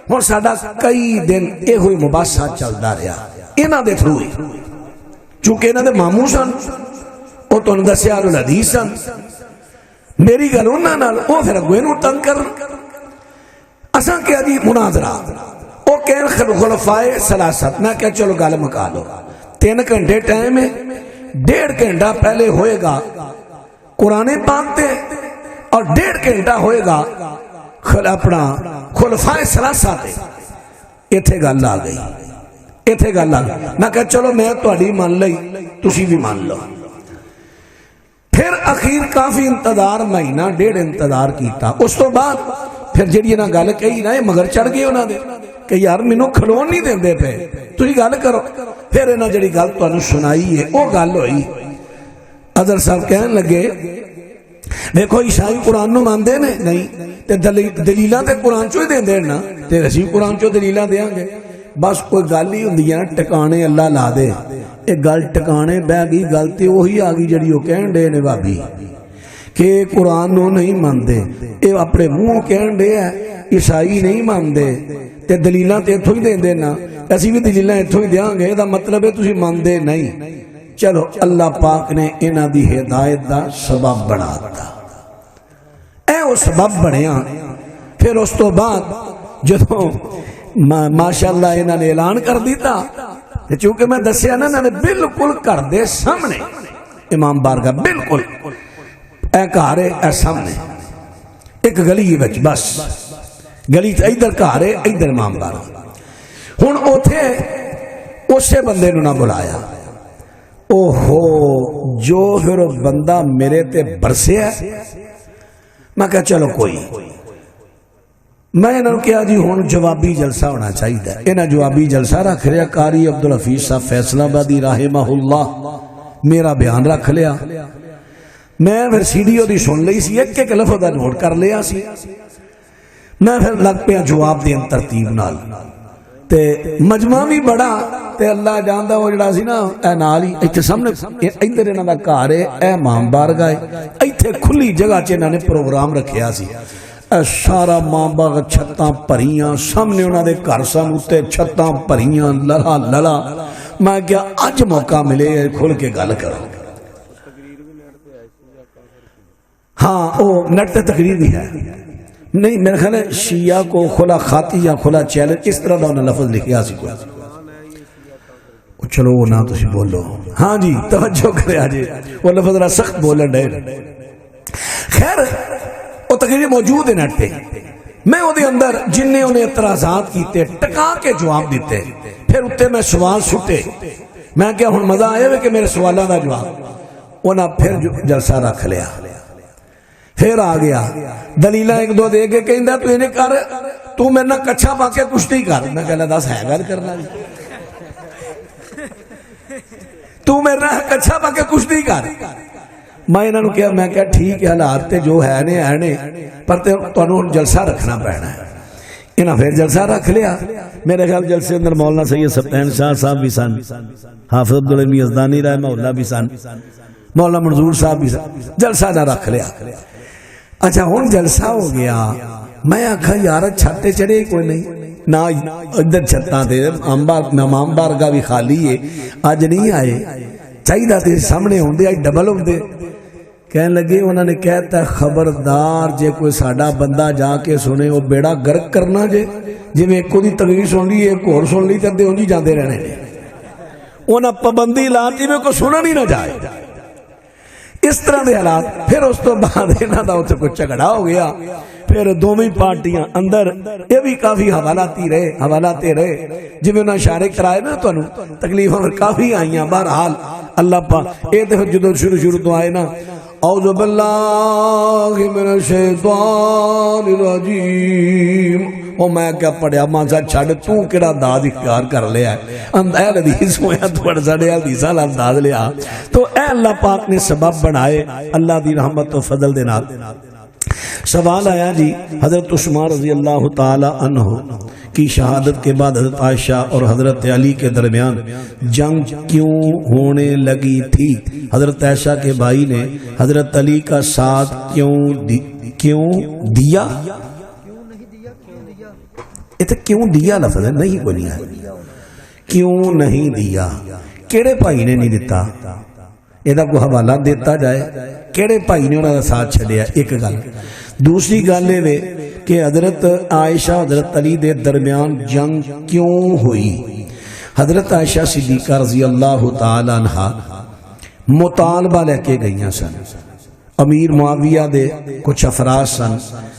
Speaker 1: اور ساڈا کئی دن یہ ہوئی مباحثہ چلدا رہا انہاں دے تھرو ہی، چونکہ انہاں دے ماموں سن، وہ تنوں دسیا اہل حدیث سن، میری گل انہاں نال وہ پھر اگوے نوں تنگ کر اساں کیا جی مناظرہ، وہ کہن خلفائے ثلاثت، میں کیا چلو گل مکا لو، 3 گھنٹے ٹائم ہے، 1.5 گھنٹہ پہلے ہوئے گا قرآن پاک تے اور 1.5 گھنٹہ ہوئے گا اپنا خلفائے ثلاثہ تے، ایتھے گل آ گئی، ایتھے گل آ گئی، میں کہا چلو میں تہاڈی مان لئی تسی بھی مان لو۔ پھر اخیر کافی انتظار، مہینہ 1.5 انتظار کیتا، اس تو بعد پھر جڑی انہاں گل کہی نا مگر چڑھ گئے انہاں دے کہ یار مینوں کھلون نہیں دیندے پے، تسی گل کرو۔ پھر انہاں جڑی گل تانوں سنائی ہے وہ گل ہوئی، حضرت صاحب کہن لگے دیکھو عیسائی قرآن نو ماندے نے نہیں تے دلیلاں تے قرآن چوں ہی دیندے نا، تے اسی قرآن چوں دلیلاں دیاں گے، بس کوئی گل ہی ہوندی ہے ٹکانے اللہ لا دے، اے گل ٹکانے بہ گئی، گل تے وہی آ گئی جڑی وہ کہن دے نے بھابی کہ قرآن نو نہیں ماندے، اے اپنے منہ کہن دے ہے عیسائی نہیں ماندے تے دلیلاں تے اتھوں ہی دیندے نا، اسی بھی دلیلاں اتھوں ہی دیاں گے، دا مطلب ہے تسی ماندے نہیں۔ چلو اللہ پاک نے انہاں دی ہدایت دا سبب بنا دتا، اے وہ سبب بنیا۔ پھر اس تو بعد جدوں ماشاءاللہ انہاں نے اعلان کر دیتا، چونکہ میں دسیا نا انہاں نے بالکل گھر دے سامنے امام بارگاہ، بالکل اے گھر ہے اے سامنے ایک گلی وچ، بس گلی ادھر گھر ہے ادھر امام بارگاہ۔ ہن اوتھے اسے بندے نوں نہ بلایا، اوہو جو پھر بندہ میرے تے برسیا، میں کہا چلو کوئی، میں انہوں کیا جی ہون جوابی جلسہ ہونا چاہیے، انہاں جوابی جلسہ رکھ لیا، قاری عبدالحفیظ صاحب فیصلہ آبادی رحمہ اللہ میرا بیان رکھ لیا، میں پھر سیڈیو دی سن لئی سی، ایک ایک لفظ دا نوٹ کر لیا سی، میں پھر لگ پیا جواب دین ترتیب نال، تے مجمع بھی بڑا، تے اللہ جاندا وہ جڑا سی نا اے نال ہی ایتھے سامنے ادھر انہاں دا گھر ہے، اے امام بارگاہ ہے، ایتھے کھلی جگہ چ انہاں نے پروگرام رکھیا سی، اے سارا ماں باغ چھتاں بھریاں، سامنے انہاں دے گھر سن اُتے چھتاں بھریاں، لڑا لڑا، میں کیا اج موقع ملے کھل کے گل کرو۔ ہاں او نیٹ تے تقریر بھی ہے، نہیں میرے خیال ہے شیعہ کو کھلا خاتی یا کھلا چیلنج اس طرح دا انہوں نے لفظ لکھیا سی کوئی، چلو وہ نہ تسی بولو، ہاں جی توجہ کرے آجے، وہ لفظ ذرا سخت بولن ڈے، خیر وہ تقریر موجود ہے نیٹ پہ، میں وہ دے اندر جن نے انہیں اعتراضات کیتے ٹکا کے جواب دیتے، پھر اتنے میں سوال سٹے، میں کیا ہن مزہ آئے ہوئے کہ میرے سوالہ دا جواب، انہاں پھر جلسہ رکھ لیا، پھر آ گیا دلیلہ ایک دو دے کے کہندا تو انہیں کر، تو میرے نہ کچھا پا کے کشتی کر، میں کہنا دس ہے گل کرنا جی، تو میرے نہ کچھا پا کے کشتی کر، میں انہوں نے کہا، میں کہا ٹھیک ہے حالات تے جو ہے نے پر تانوں جلسہ رکھنا پینا ہے، انہاں پھر جلسہ رکھ لیا، میرے خیال جلسے اندر مولانا سید سبطین شاہ صاحب بھی سن، حافظ عبدالعلیم یزدانی رحمہ اللہ بھی سن، مولانا منظور صاحب بھی سن، جلسہ نہ رکھ لیا۔ اچھا ہن جلسہ ہو گیا، میں آکھا یار چھتے چڑھے کوئی نہیں، نہ ادھر چھتاں تے امام بارگاہ بھی خالی ہے، اج نہیں آئے، چاہیے تے سامنے ہوندے اج ڈبل ہوندے، کہنے لگے انہوں نے کہتا خبردار جے کوئی ساڈا بندہ جا کے سنے وہ بیڑا گرک کرنا جے، جی میں ایک دی تقریر سن لی ایک اور سن لی تے انہی جاندے رہنے نے، انہاں پابندی لاتی میں کوئی سنن ہی نہ جائے، اس طرح دے حالات۔ پھر اس تو بعد انہاں دا اوتھے کوئی جھگڑا ہو گیا، پھر دوویں پارٹیاں اندر یہ بھی کافی حوالات رہے، جویں انہاں اشارے کرائے نا تانوں تکلیفاں کافی آئیاں، بہرحال اللہ پاک اے تے جدوں شروع تو آئے نا اعوذ باللہ من الشیطان الرجیم، او میں کیا پڑھیا مانسا چھڑ تو کیڑا داد اختیار کر لیا ہے، اندھیل حدیث ہویا تو پڑھ ساڑے حدیثہ انداز لیا، تو اے اللہ پاک نے سبب بنائے اللہ دی رحمت و فضل دے نال۔ سوال آیا جی حضرت عثمان رضی اللہ تعالی عنہ کی شہادت کے بعد حضرت عائشہ اور حضرت علی کے درمیان جنگ کیوں ہونے لگی تھی؟ حضرت عائشہ کے بھائی نے حضرت علی کا ساتھ کیوں دیا؟ یہ تو کیوں دیا لفظ ہے، نہیں کوئی نہیں ہے، کیوں نہیں دیا؟ کیڑے بھائی نے نہیں دیتا؟ یہ کوئی حوالہ دیتا جائے کیڑے بھائی نے انہوں کا ساتھ چھڑیا؟ ایک گل۔ دوسری گل یہ کہ حضرت عائشہ حضرت علی دے درمیان جنگ کیوں ہوئی؟ حضرت عائشہ صدیقہ رضی اللہ تعالی عنہ مطالبہ لے کے گئیاں سن، امیر معاویہ دے کچھ افراد سن،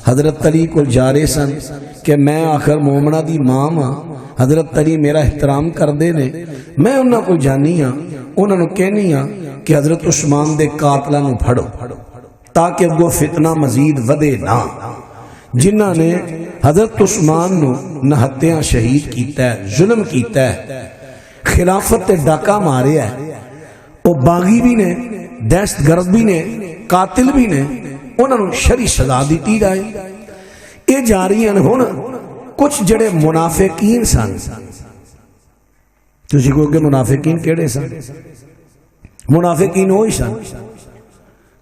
Speaker 1: حضرت علی کو جارے سن کہ میں آخر مومنہ دی ماں ہاں، حضرت علی میرا احترام کر دے نے، میں انہاں کو جانی ہاں، انہاں نو کہنی ہاں کہ حضرت عثمان دے قاتلاں نو پھڑو تاکہ وہ فتنہ مزید ودے نہ۔ جنہاں نے حضرت عثمان نو نہتیاں شہید کیتا ہے، ظلم کیتا ہے، خلافت تے ڈاکہ ماریا ہے، وہ باغی بھی نے، دہشت گرد بھی نے، قاتل بھی نے، انہوں نے شرعی سزا دیتی جائے۔ یہ جاری ہیں ہن کچھ جڑے منافقین سن، تسی کہو کہ منافقین کیڑے سن؟ منافقین ہوئی سن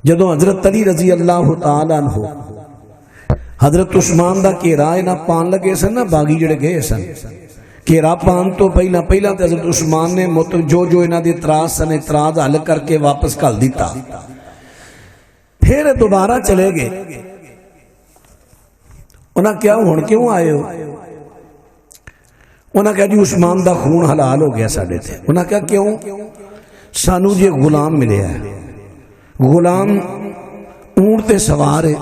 Speaker 1: جدو حضرت علی رضی اللہ تعالی عنہ حضرت عثمان دا گھیرا انہاں پان لگے سن نا، باغی جڑے گئے سن گھیرا پان تو پہلا تے حضرت عثمان نے جو انہاں دی اعتراض سن اعتراض حل کر کے واپس گھل دیتا، پھر دوبارہ چلے گئے۔ انہاں کیا ہن کیوں آئے ہو؟ انہاں کہا جی عثمان دا خون حلال ہو گیا ساڈے تے۔ انہاں کہا کیوں؟ سانو جی غلام ملے ہے، غلام اونٹ تے سوار ہے،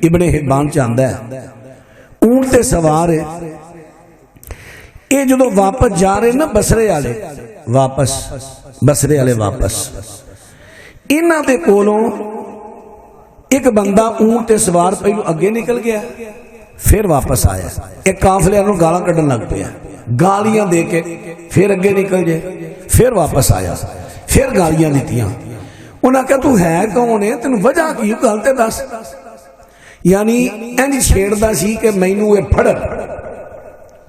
Speaker 1: ابن حبان چاہتا ہے اونٹ تے سوار ہے، یہ جدو واپس جا رہے نا بسرے والے واپس انہاں دے کولوں ایک بندہ اونٹ تے سوار پہلو اگے نکل گیا، پھر واپس آیا، ایک قافلے والوں گالاں کڈن لگ پیا، گالیاں دے کے پھر اگے نکل جائے، پھر واپس آیا، پھر گالیاں دیتیاں۔ انہاں کہا تو ہے کون ہے؟ تینوں وجہ کی گل تے دس۔ یعنی اینج چھیڑدا سی کہ مینوں اے پھڑ۔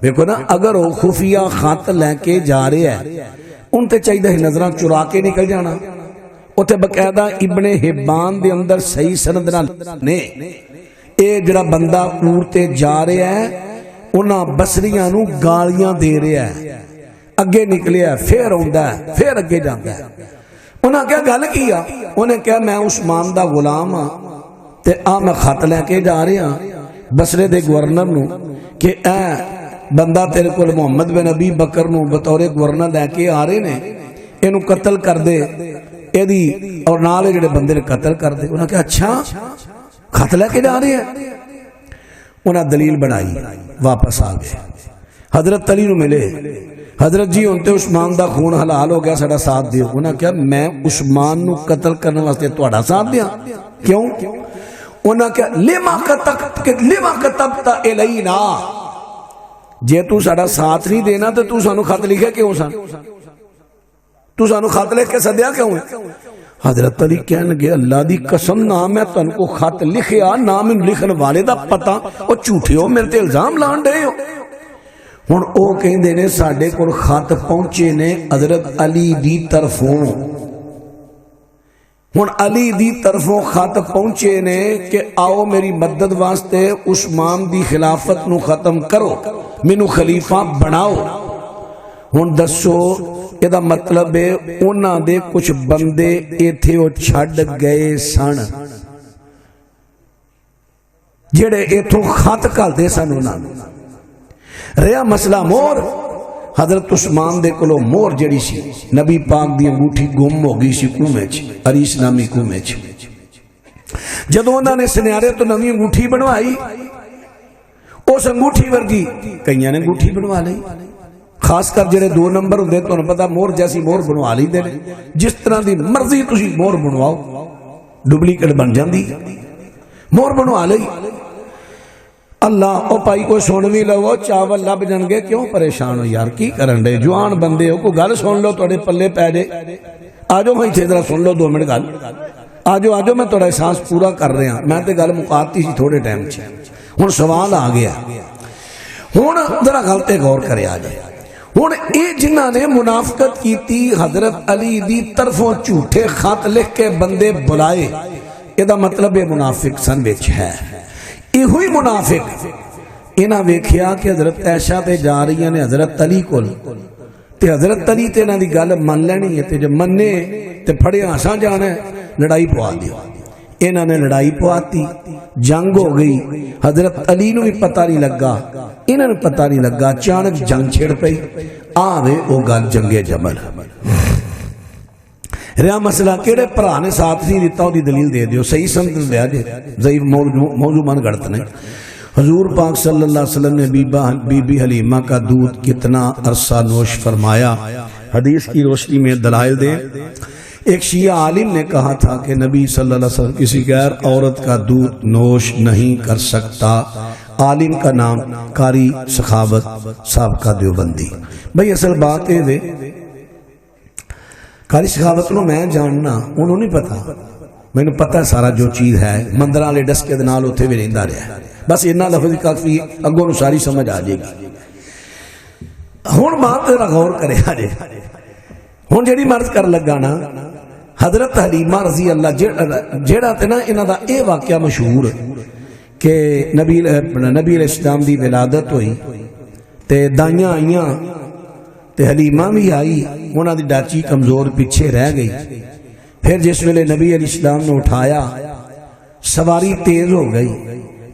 Speaker 1: دیکھو نا، اگر وہ خفیہ خط لے کے جا رہے ہیں ان تے چاہیے نظراں چرا کے نکل جانا۔ اوتھے باقاعدہ ابن حبان دے اندر صحیح سند نے اے جڑا بندہ اونٹ تے جا رہا ہے انہاں بصریاں نو گالیاں دے رہا ہے، اگے نکلیا پھر آندا ہے، پھر اگے جاندا ہے۔ انہاں کیا گل کیا؟ انہیں کہا میں عثمان دا غلام ہاں تے میں خط لے کے جا رہا بصرے دے گورنر نو کہ اے بندہ تیرے کول محمد بن ابی بکر نو بطور گورنر لے کے آ رہے نے، اینو قتل کر دے، ایدی اور نالے جڑے بندے نے قتل کر دے۔ انہاں کہا اچھا خط لے کے جا رہے ہیں؟ انہاں دلیل بنائی، واپس آ گئے، حضرت علی نو ملے، حضرت جی ہن تے عثمان دا خون حلال ہو گیا، ساڈا ساتھ دیو۔ انہاں کہا میں عثمان نو قتل کرنے واسطے تہاڈا ساتھ دیاں؟ کیوں؟ انہاں کہا لما کتبت الینا، جے تو ساڈا ساتھ نہیں دینا تو تو سانو خط لکھے کیوں سن؟ تو سانو خط لکھ کے سدیا کیوں ہے؟ حضرت علی کہنے لگے اللہ دی قسم نہ میں تن کو خط لکھیا نہ میں لکھن والے دا پتہ، او جھوٹے ہو، میرے تے الزام لان دے ہو۔ ہن او کہندے نے ساڈے کول خط پہنچے نے حضرت علی دی طرفوں، ہن علی دی طرفوں خط پہنچے نے کہ آؤ میری مدد واسطے عثمان دی خلافت نو ختم کرو، مینوں خلیفہ بناؤ۔ ہن دسو یہ دا مطلب ہے انہاں دے کچھ بندے ایتھے او چھڈ گئے سن جڑے ایتھوں خط گھلدے سن، انہاں رہا مسئلہ مور۔ حضرت عثمان دے کولو مور جڑی سی نبی پاک دی انگوٹھی گم ہو گئی سی کنویں وچ، عریس نامی کنویں وچ۔ جدوں انہاں نے سنیارے تو نویں انگوٹھی بنوائی، اس انگوٹھی ورگی کئیاں نے انگوٹھی بنوا لئی، خاص کر جڑے 2 نمبر ہوندے تانوں پتہ مور جیسی مور بنوا لئی دے، جس طرح دی مرضی تسی مور بنواؤ ڈپلیکیٹ بن جاندی، مور بنوا لئی۔ اللہ او پائی کوئی سن بھی لو چاول لب جان گے، کیوں پریشان ہو یار، کی کرن دے جوان بندے ہو، کوئی گل سن لو تواڈے پلے پے جے، آجو میں اتھے ذرا سن لو 2 منٹ گل، آجو میں تہاڈا احساس پورا کر رہا ہاں، میں تے گل مکاتی سی تھوڑے ٹائم وچ۔ ہن سوال آ گیا، ہن ذرا گل تے غور کرے آ جائے۔ ہن اے جنہاں نے منافقت کیتی انحضرت علی دی طرفوں جھوٹے خط لکھ کے بندے بلائے، اے دا مطلب یہ منافق سن وچ ہے۔ ہوئی منافق انہاں ویکھیا کہ حضرت عائشہ تے جا رہی نے حضرت علی کول، تے حضرت علی تے انہاں دی گل من لینی ہے تے جے منے تے پھڑیا اساں جانا ہے لڑائی پوا دیو انہاں نے لڑائی پواتی جنگ ہو گئی حضرت علی نو بھی پتہ نہیں لگا انہاں نو پتہ نہیں لگا اچانک جنگ چھڑ پئی آوے او گل جنگ جمل رہا مسئلہ کیڑے بھرا نے ساتھ نہیں دیتا وہ دلیل دے دیو صحیح سمجھ لیا جی ضعیف موضوع من گڑت نہیں حضور پاک صلی اللہ علیہ وسلم نے بی بی حلیمہ کا دودھ کتنا عرصہ نوش فرمایا حدیث کی روشنی میں دلائل دیں ایک شیعہ عالم نے کہا تھا کہ نبی صلی اللہ علیہ وسلم کسی غیر عورت کا دودھ نوش نہیں کر سکتا عالم کا نام قاری سخاوت صاحب کا دیوبندی بھئی اصل بات ہے قاری سخاوت نو میں جاننا انہوں نہیں پتا میں نے پتا سارا جو چیز ہے مندر والے ڈسکے نال اتنے بھی رہندا رہا ہے بس اتنا لفظ کافی اگوں ساری سمجھ آ جائے گی ہن بات ذرا غور کرے جے ہن جیڑی مرض کر لگا نا حضرت حلیمہ رضی اللہ جیڑا تے نا انہاں دا اے واقعہ مشہور کہ نبی علیہ السلام دی ولادت ہوئی تے دائیاں آئیاں تے حلیمہ بھی آئی انہاں دی ڈاچی کمزور پیچھے رہ گئی پھر جس ویلے نبی علیہ السلام نے اٹھایا سواری تیز ہو گئی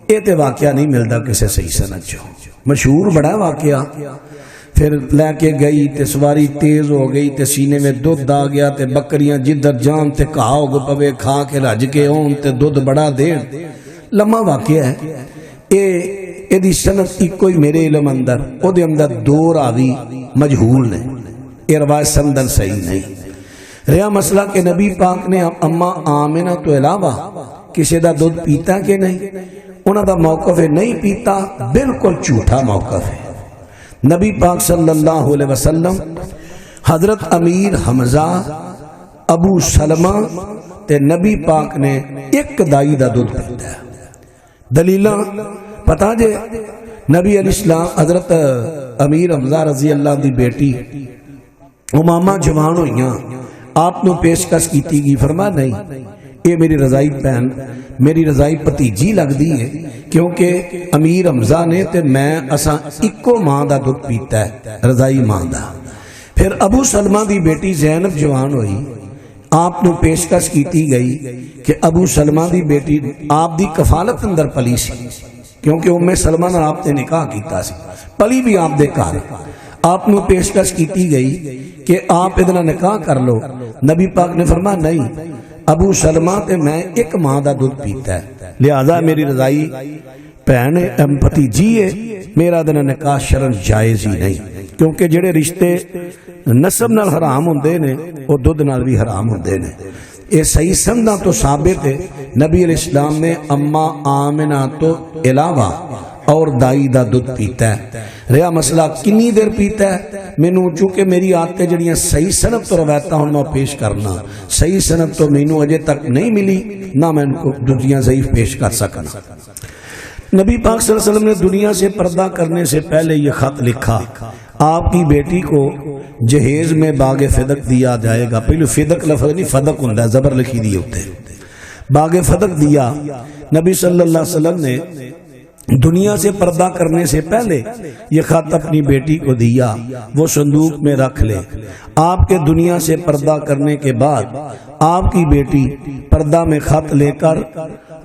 Speaker 1: یہ تے واقعہ نہیں ملتا کسی صحیح سند چو مشہور بڑا واقعہ پھر لے کے گئی تے سواری تیز ہو گئی تے سینے میں دودھ آ گیا تے بکریاں جدھر جان تے کھاؤ گو پوے کھا کے رج کے اون تے دودھ بڑا دین لمحہ واقعہ ہے اے دی سند ایک کوئی میرے علم اندر او دے اندر دو راوی مجہول نے یہ روایت سندن صحیح نہیں رہا مسئلہ کہ نبی پاک نے اما آمنہ تو علاوہ کسی دا دودھ پیتا کہ نہیں انہاں دا موقف ہے نہیں پیتا بالکل جھوٹا موقف ہے نبی پاک صلی اللہ علیہ وسلم حضرت امیر حمزہ ابو سلمہ تے نبی پاک نے ایک دائی دا دودھ پیتا ہے دلیلہ پتا جے نبی علیہ السلام حضرت امیر حمزہ رضی اللہ دی بیٹی امامہ جوان ہوئیاں آپ نے پیشکش کیتی گی فرما نہیں یہ میری رضائی بہن میری رضائی بھتیجی لگ دی ہے کیونکہ امیر حمزہ نے تے میں اساں اکو ماں دا دودھ پیتا ہے رضائی ماں دا پھر ابو سلمہ دی بیٹی زینب جوان ہوئی آپ نے پیشکش کیتی گئی کہ ابو سلمہ دی بیٹی آپ دی کفالت اندر پلی سی کیونکہ ام سلمہ نے آپ نے نکاح کیتا سی پلی بھی آپ دے گھر آپ نے پیشکش کیتی گئی کہ آپ ادنا نکاح کر لو نبی پاک نے فرمایا نہیں ابو سلمہ تے میں ایک ماں دا دودھ پیتا ہے لہذا میری رضائی بہن بھتیجی ہے میرا ادنا نکاح شرعن جائز ہی نہیں کیونکہ جڑے رشتے نسب نال حرام ہوندے نے وہ دودھ نال بھی حرام ہوندے نے یہ صحیح سنداں تو ثابت ہے نبی علیہ السلام نے اما آمنہ تو علاوہ اور دائی دا دودھ پیتا ہے رہا مسئلہ کنی دیر پیتا ہے مینوں چونکہ میری عادتیں جڑیاں صحیح سند تو روایتاں ہن میں پیش کرنا صحیح سند تو مینوں اجے تک نہیں ملی نہ میں ان کو دنیا ضعیف پیش کر سکنا نبی پاک صلی اللہ علیہ وسلم نے دنیا سے پردہ کرنے سے پہلے یہ خط لکھا آپ کی بیٹی کو جہیز میں باغ فدق دیا جائے گا پہلے فدق لفظ نہیں فدق ہوتا ہے زبر لکھی دی ہوتے باغ فدق دیا نبی صلی اللہ علیہ وسلم نے دنیا سے پردہ کرنے سے پہلے یہ خط اپنی بیٹی کو دیا وہ صندوق میں رکھ لے آپ کے دنیا سے پردہ کرنے کے بعد آپ کی بیٹی پردہ میں خط لے کر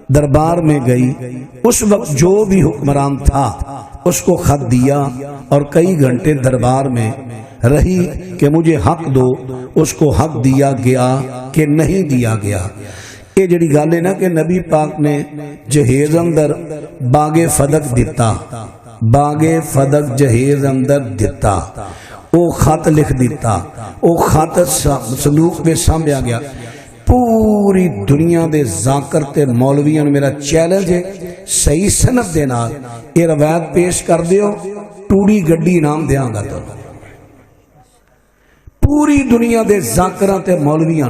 Speaker 1: دربار میں گئی اس وقت جو بھی حکمران تھا اس کو خط دیا اور کئی گھنٹے دربار میں رہی کہ مجھے حق دو اس کو حق دیا گیا کہ نہیں دیا گیا یہ جڑی گل ہے نا کہ نبی پاک نے جہیز اندر باغ فدق دیتا باغ فدق جہیز اندر دیتا او خط لکھ دیتا او خط صندوق میں سانبھیا گیا پوری دنیا دے ذاکر تے مولویاں میرا چیلنج ہے صحیح سند دے نال یہ روایت پیش کر دیو ٹوڑی گڈی انعام دیاں گا تو پوری دنیا دے ذاکراں تے مولویاں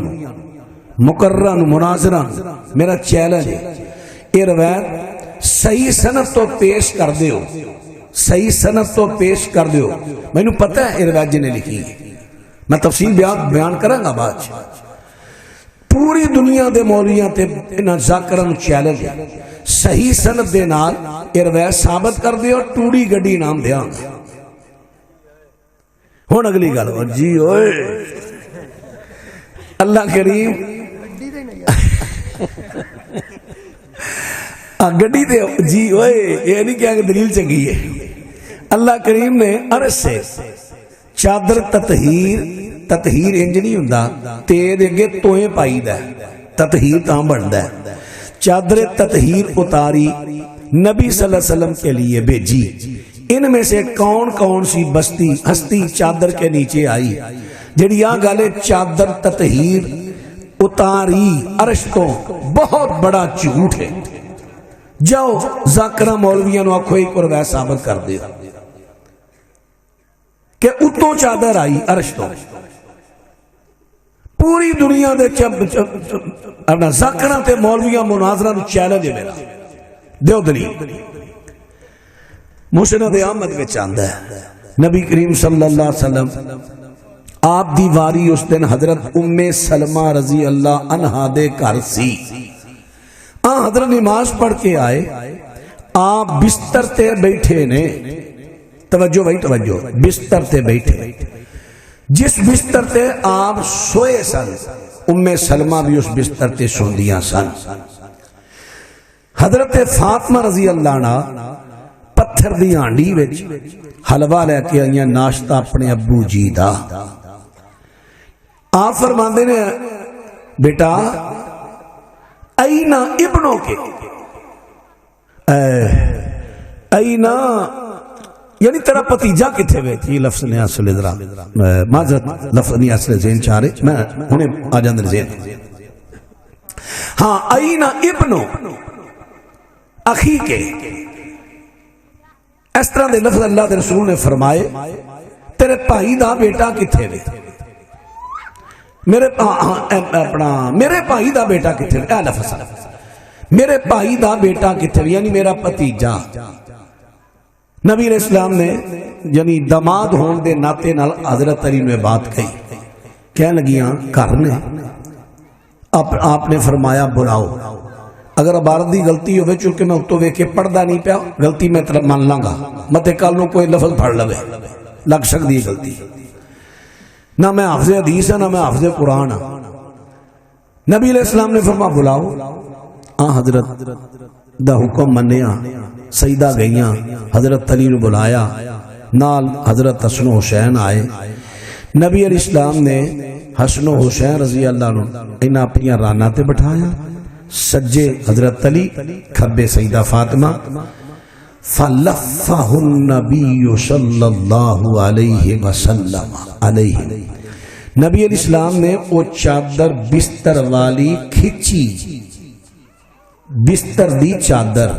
Speaker 1: مقرران مناظران میرا چیلنج ہے یہ روایت صحیح سند تو پیش کر دیو صحیح سند تو پیش کر دیو میں نے پتہ ہے یہ روایت جنہیں لکھی ہے میں تفصیل بیان کروں گا بعد پوری دنیا دے مولویاں تے انہاں ذاکراں چیلنج ہے صحیح سند دے نال یہ روایت ثابت کر دیو ٹوڑی گڈی انعام دیاں گا ہن اگلی گل جی اوئے اللہ کریم گڈی دے جی اوئے یہ نہیں کیا کہ دلیل چنگی ہے. اللہ کریم نے عرش سے چادر تطہیر انج نہیں ہوندا تیرے اگے توئے پائی دا تطہیر تاں بندا ہے. چادر تطہیر اتاری نبی صلی اللہ علیہ وسلم کے لیے بھیجی. ان میں سے کون کون سی ہستی چادر کے نیچے آئی جڑی آ گالے چادر تطہیر اتاری عرش تو بہت بڑا جھوٹ ہے. جاؤ ذاکرہ مولویاں نو آکھو ایک اور ویسا ثابت کر دے کہ اتوں چادر آئی عرش تو. پوری دنیا دے اپنا ذاکرہ تے مولویاں مناظرہ نو چیلنج ہے میرا دیو دلیل. مسند احمد وچ آندا ہے نبی کریم صلی اللہ علیہ وسلم آپ دی واری اس دن حضرت ام سلمہ رضی اللہ عنہا دے گھر سی. حضرت نماز پڑھ کے آئے آپ بستر تے بیٹھے نے. توجہ بھائی توجہ بستر تے بیٹھے. جس بستر تے آپ سوئے سن ام سلمہ بھی اس بستر تے سوندیاں سن. حضرت فاطمہ رضی اللہ عنہ پتھر دی ہانڈی وچ حلوہ لے کے آئیاں ناشتہ اپنے ابو جی دا. آپ فرماندے نے بیٹا اینا ابنوں کے اینا یعنی تیرا پتیجا کتھے وے. یہ لفظ نے اصل ذرا معذرت لفظ نہیں اصل ذہن چاہ رہے میں انہیں آ جاندر ذہن. ہاں اینا ابنوں اخی کے اس طرح دے لفظ اللہ دے رسول نے فرمائے تیرے بھائی دا بیٹا کتھے وے. میرے بھائی دا بیٹا کتھے وے. اے لفظ میرے بھائی دا بیٹا کتھے وے یعنی میرا پتیجا. نبی علیہ السلام نے یعنی داماد ہون دے ناتے نال حضرت علی نے بات کہی. کہنے لگیاں گھر نے آپ نے فرمایا بلاؤ. اگر عبارت دی غلطی ہوئے چونکہ میں اتو وے کے پڑھدا نہیں پیا غلطی میں طرف مان لاں گا متے کل نو کوئی لفظ پڑھ لوے لگ سکتی ہے غلطی. نہ میں حافظ حدیث ہاں نہ میں حافظ قرآن ہاں. نبی علیہ السلام نے فرما بلاؤ. حضرت دا حکم منیا سیدہ گئیاں حضرت علی نے بلایا نال حضرت حسن و حسین آئے. نبی علیہ السلام نے حسن و حسین رضی اللہ عنہ انہاں اپنی رانا تے بٹھایا. سجے حضرت علی کھبے سیدہ فاطمہ. فلفہ النبی صلی اللہ علیہ وسلم علیہ. نبی علیہ السلام نے وہ چادر بستر والی کھچی. بستر دی چادر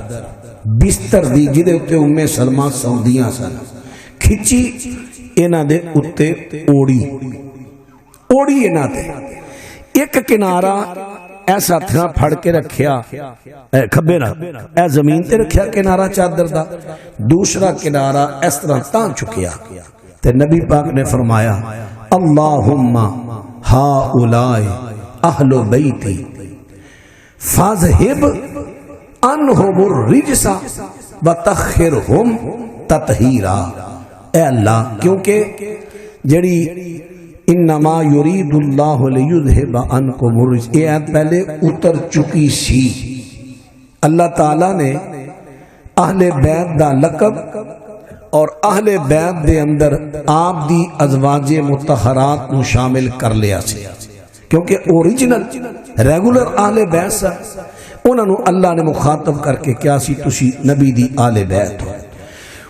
Speaker 1: بستر دی جدے اتے ام سلمہ سوندیاں سن کھچی انہاں دے اتے اوڑی انہاں تے. ایک کنارہ ایسا تھا پھڑ کے رکھیا کھبے نا اے زمین تے رکھیا کنارہ چادر دا. دوسرا کنارہ اس طرح تان چکیا تے نبی پاک نے فرمایا اللہم ہاؤلائی اہل بیتی فاذہب انہم الرجس وتخرہم تطہیرا. اے اللہ کیونکہ جڑی انما یرید اللہ لیذہب عنکم الرجس یہ آیت پہلے اتر چکی سی. اللہ تعالیٰ نے اہل بیت دا لقب اور اہل بیت دے اندر آپ دی ازواج مطہرات نو شامل کر لیا سی کیونکہ اوریجنل ریگولر اہل بیت سا انہاں نو اللہ نے مخاطب کر کے کیا سی تسی نبی دی اہل بیت ہو.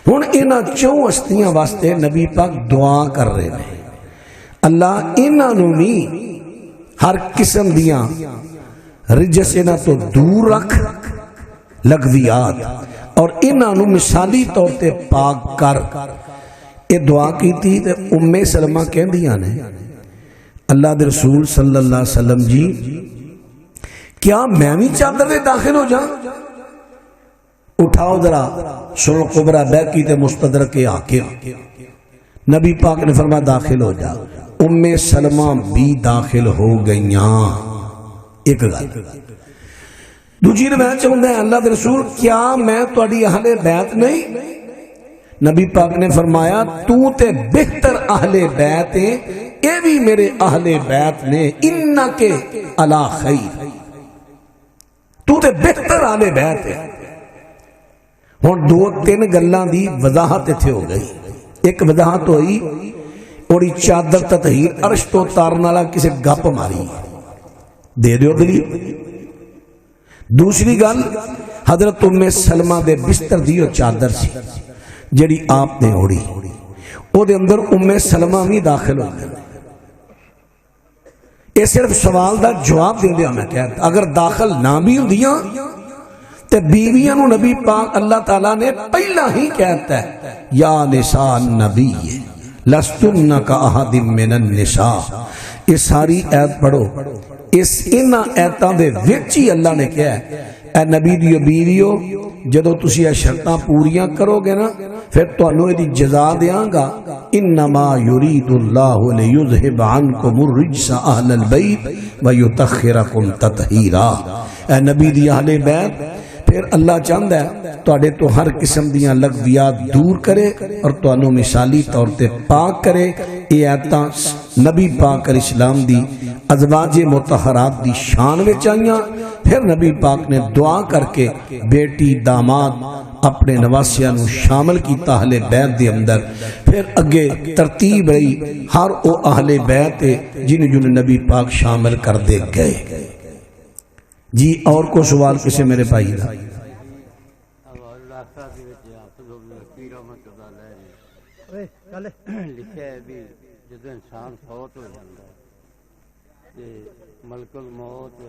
Speaker 1: ہن انہاں چوں ہستیاں واسطے نبی پاک دعا کر رہے ہیں اللہ انہاں نو بھی ہر قسم دیاں رجس انہاں تو دور رکھ لغویات اور انہاں نو مثالی طور تے پاک کر. یہ دعا کی تھی تے ام سلمہ کہندیاں نے اللہ دے رسول صلی اللہ علیہ وسلم جی کیا میں بھی چادر میں داخل ہو جاؤں. اٹھاؤ ذرا سنن کبریٰ بیہقی تے مستدرک حاکم. نبی پاک نے فرمایا داخل ہو جا. ام سلمہ بھی داخل ہو گئیاں. ایک گل دوجی روایت چاہتا ہے اللہ دے رسول کیا میں تہاڈی اہل بیت نہیں. نبی پاک نے فرمایا تو تے بہتر اہل بیت ہے، اے بھی میرے اہل بیت نے، انکے علی خیر، تو تے بہتر اہل بیت ہے۔ ہن دو تین گلاں دی وضاحت اتھے ہو گئی۔ ایک وضاحت ہوئی اوڑی چادر تطہیر عرش تو اتارن والا کسے گپ ماری دے دیو دلیل۔ دوسری گل حضرت ام سلمہ دے بستر دی چادر سی جڑی آپ نے اوڑی، او دے اندر ام سلمہ بھی داخل ہو گئی۔ یہ صرف سوال دا جواب دے دیا، میں کہتا اگر داخل نہ بھی ہوندیاں تے بیویاں نو نبی پاک اللہ تعالیٰ نے پہلا ہی کہتا ہے یا نساء النبی لستن کا احد من النساء۔ یہ ساری ایت پڑھو، اس انہاں ایتاں دے وچ ہی اللہ نے کہا ہے اے نبی دیو بیویو جدو تسی یہ شرطاں پوریاں کرو گے نا پھر تانوں دی جزا دیاں گا، انما یرید اللہ لیذھب عنکم الرجس اہل البیت ویطہرکم تطہیرا۔ اے نبی دی اہل بیت، پھر اللہ چاہتا ہے تواڈے تو ہر قسم دیاں لغویات دور کرے اور تانوں مثالی طور تے پاک کرے۔ یہ آیتاں نبی پاک علیہ السلام دی ازواج مطہرات دی شان وچ آئیاں۔ پھر نبی پاک نے دعا کر کے بیٹی داماد اپنے نواسیاں نو شامل کیتا اہل بیت دے اندر۔ پھر اگے ترتیب رہی ہر او اہل بیت جن نبی پاک شامل کر دے گئے۔ جی اور کو سوال کسے میرے بھائی دا؟
Speaker 4: لکھا ہے بھی جدو انسان فوت ہو جاتا ہے ملک الموت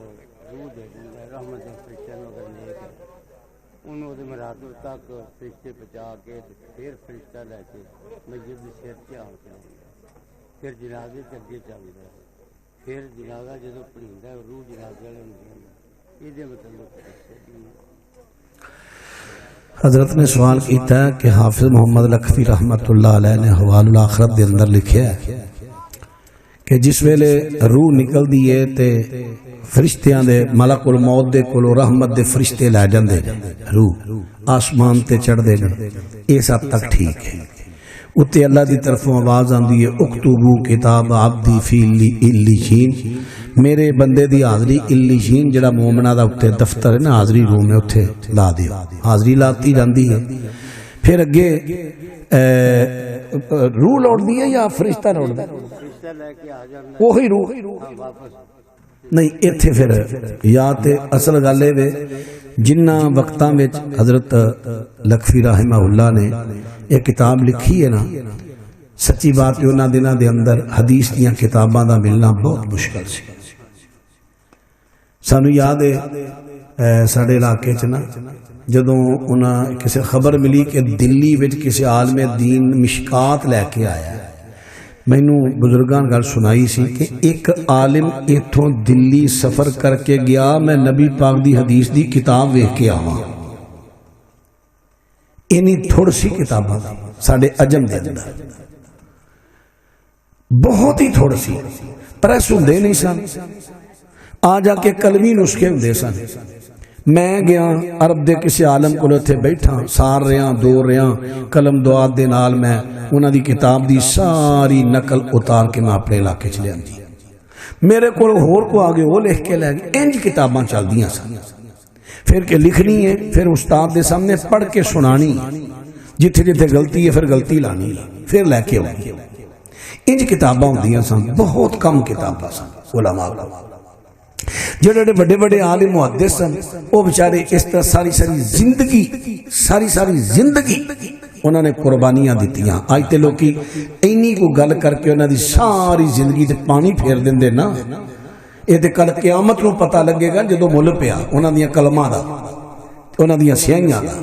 Speaker 4: روح دے دینا رحمت فرشتے نو اگر نیک ہے انہوں دے مراتب تک فرشتے پہنچا کے پھر فرشتہ لے کے مسجد دے سر تے آن کے پھر جنازے تے اگے چلدا ہے، پھر جنازہ جدو پڑھیندا ہے روح جنازے والے ہوں یہ دے مطلب
Speaker 1: حضرت نے سوال کیتا ہے کہ حافظ محمد لکھوی رحمت اللہ علیہ نے حوال الاخرت دے اندر لکھیا ہے کہ جس ویلے روح نکل دیئے تے فرشتیاں دے ملک الموت دے کولو رحمت دے فرشتے لے جاندے روح آسمان تے چڑھ دے جاندے، اس حد تک ٹھیک ہے۔ اتے اللہ دی طرفوں آواز آندی ہے اکتبو کتاب عبدی فی علیین، میرے بندے دی حاضری علیین جڑا مومنہ دا اتے دفتر ہے نا حاضری روم ہے اتے لا دیو، حاضری لاتی جاندی ہے۔ پھر اگے روح لوٹ دی ہے یا فرشتہ لوٹ دی؟ وہی روح نہیں ایتھے پھر یا تے اصل گالے وے جنہ وقتاں وچ حضرت لکھوی رحمہ اللہ نے ایک کتاب لکھی ہے نا، سچی بات ہے انہاں دناں دے اندر حدیث دیاں کتاباں دا ملنا بہت مشکل سی۔ سانو یاد ہے ساڈے علاقے چ نا جدوں انہاں کسے خبر ملی کہ دلی وچ کسے عالم دین مشکات لے کے آیا، مینوں بزرگاں گل سنائی سی کہ ایک عالم ایتھوں دلی سفر کر کے گیا میں نبی پاک دی حدیث دی کتاب ویکھ کے آواں، اینی تھوڑ سی کتاباں ساڈے عجم دے اندر بہت ہی تھوڑ سی پریس ہوندے نہیں سن، آ جا کے کلمی نسخے ہوندے سن۔ میں گیا عرب دے کسی عالم کو اتھے بیٹھا سار رہا دور رہا قلم دعات دے نال میں انہاں دی کتاب دی ساری نقل اتار کے میں اپنے علاقے چ لے آندی، میرے کو ہور کو آگے وہ لکھ کے لے گئے، انج کتاباں چل دیاں سن۔ پھر کہ لکھنی ہے پھر استاد دے سامنے پڑھ کے سنانی، جتھے جتھے غلطی ہے پھر غلطی لانی پھر لے کے آنی، انج کتاباں ہوندیاں سن، بہت کم کتاباں سن۔ علماء جڑے بڑے بڑے عالم محدث سن وہ بیچارے اس طرح ساری زندگی انہوں نے قربانیاں دیتیاں۔ آج تے لوکی اینی کو گل کر کے انہوں دی ساری زندگی تے پانی پھیر دیندے نا، یہ تے کل قیامت نو پتہ لگے گا جدو مل پیا انہوں دیاں کلماں دا، انہوں دیاں سیاہیاں دا،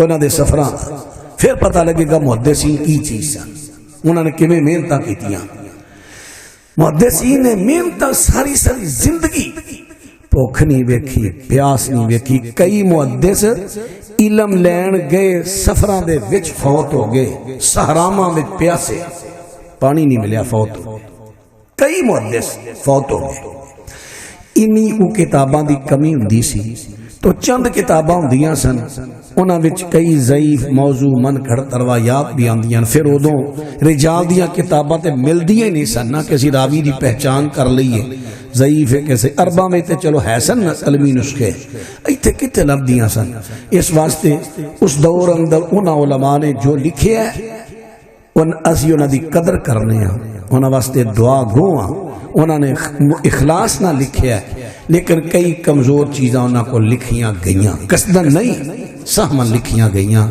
Speaker 1: انہوں دے سفراں دا، پھر پتہ لگے گا محدثین کی چیز سن، انہوں نے کیویں محنتاں کیتیاں۔ محدثین نے محنت ساری زندگی بھوک نہیں ویکھی پیاس نہیں ویکھی، کئی محدث علم لین گئے سفراں دے وچ فوت ہو گئے، صحراواں وچ پیاسے پانی نہیں ملیا فوت ہو، کئی محدث فوت ہو گئے۔ انہی کو کتاباں دی کمی ہوندی سی تو چند کتاباں ہوندیاں سن انہاں وچ کئی ضعیف موضوع منکڑ روایات بھی آندیاں. پھر ادوں رجال دیاں کتاباں تے ملدیاں ہی نہیں سن نہ کہ اسی راوی دی پہچان کر لئیے ضعیف ہے کیسے. عرباں میں تے چلو ہے سن علمی نسخے, ایتھے کتے لبدیاں سن. اس واسطے اس دور اندر انہاں علماء نے جو لکھیا ہے اسی انہاں دی قدر کرنے ہاں, انہاں واسطے دعا گو ہاں. انہاں نے اخلاص نہ لکھیا ہے لیکن کئی کمزور چیزاں انہاں کو لکھیاں گئیاں, قصدن نہیں سہمن لکھیاں گئیاں.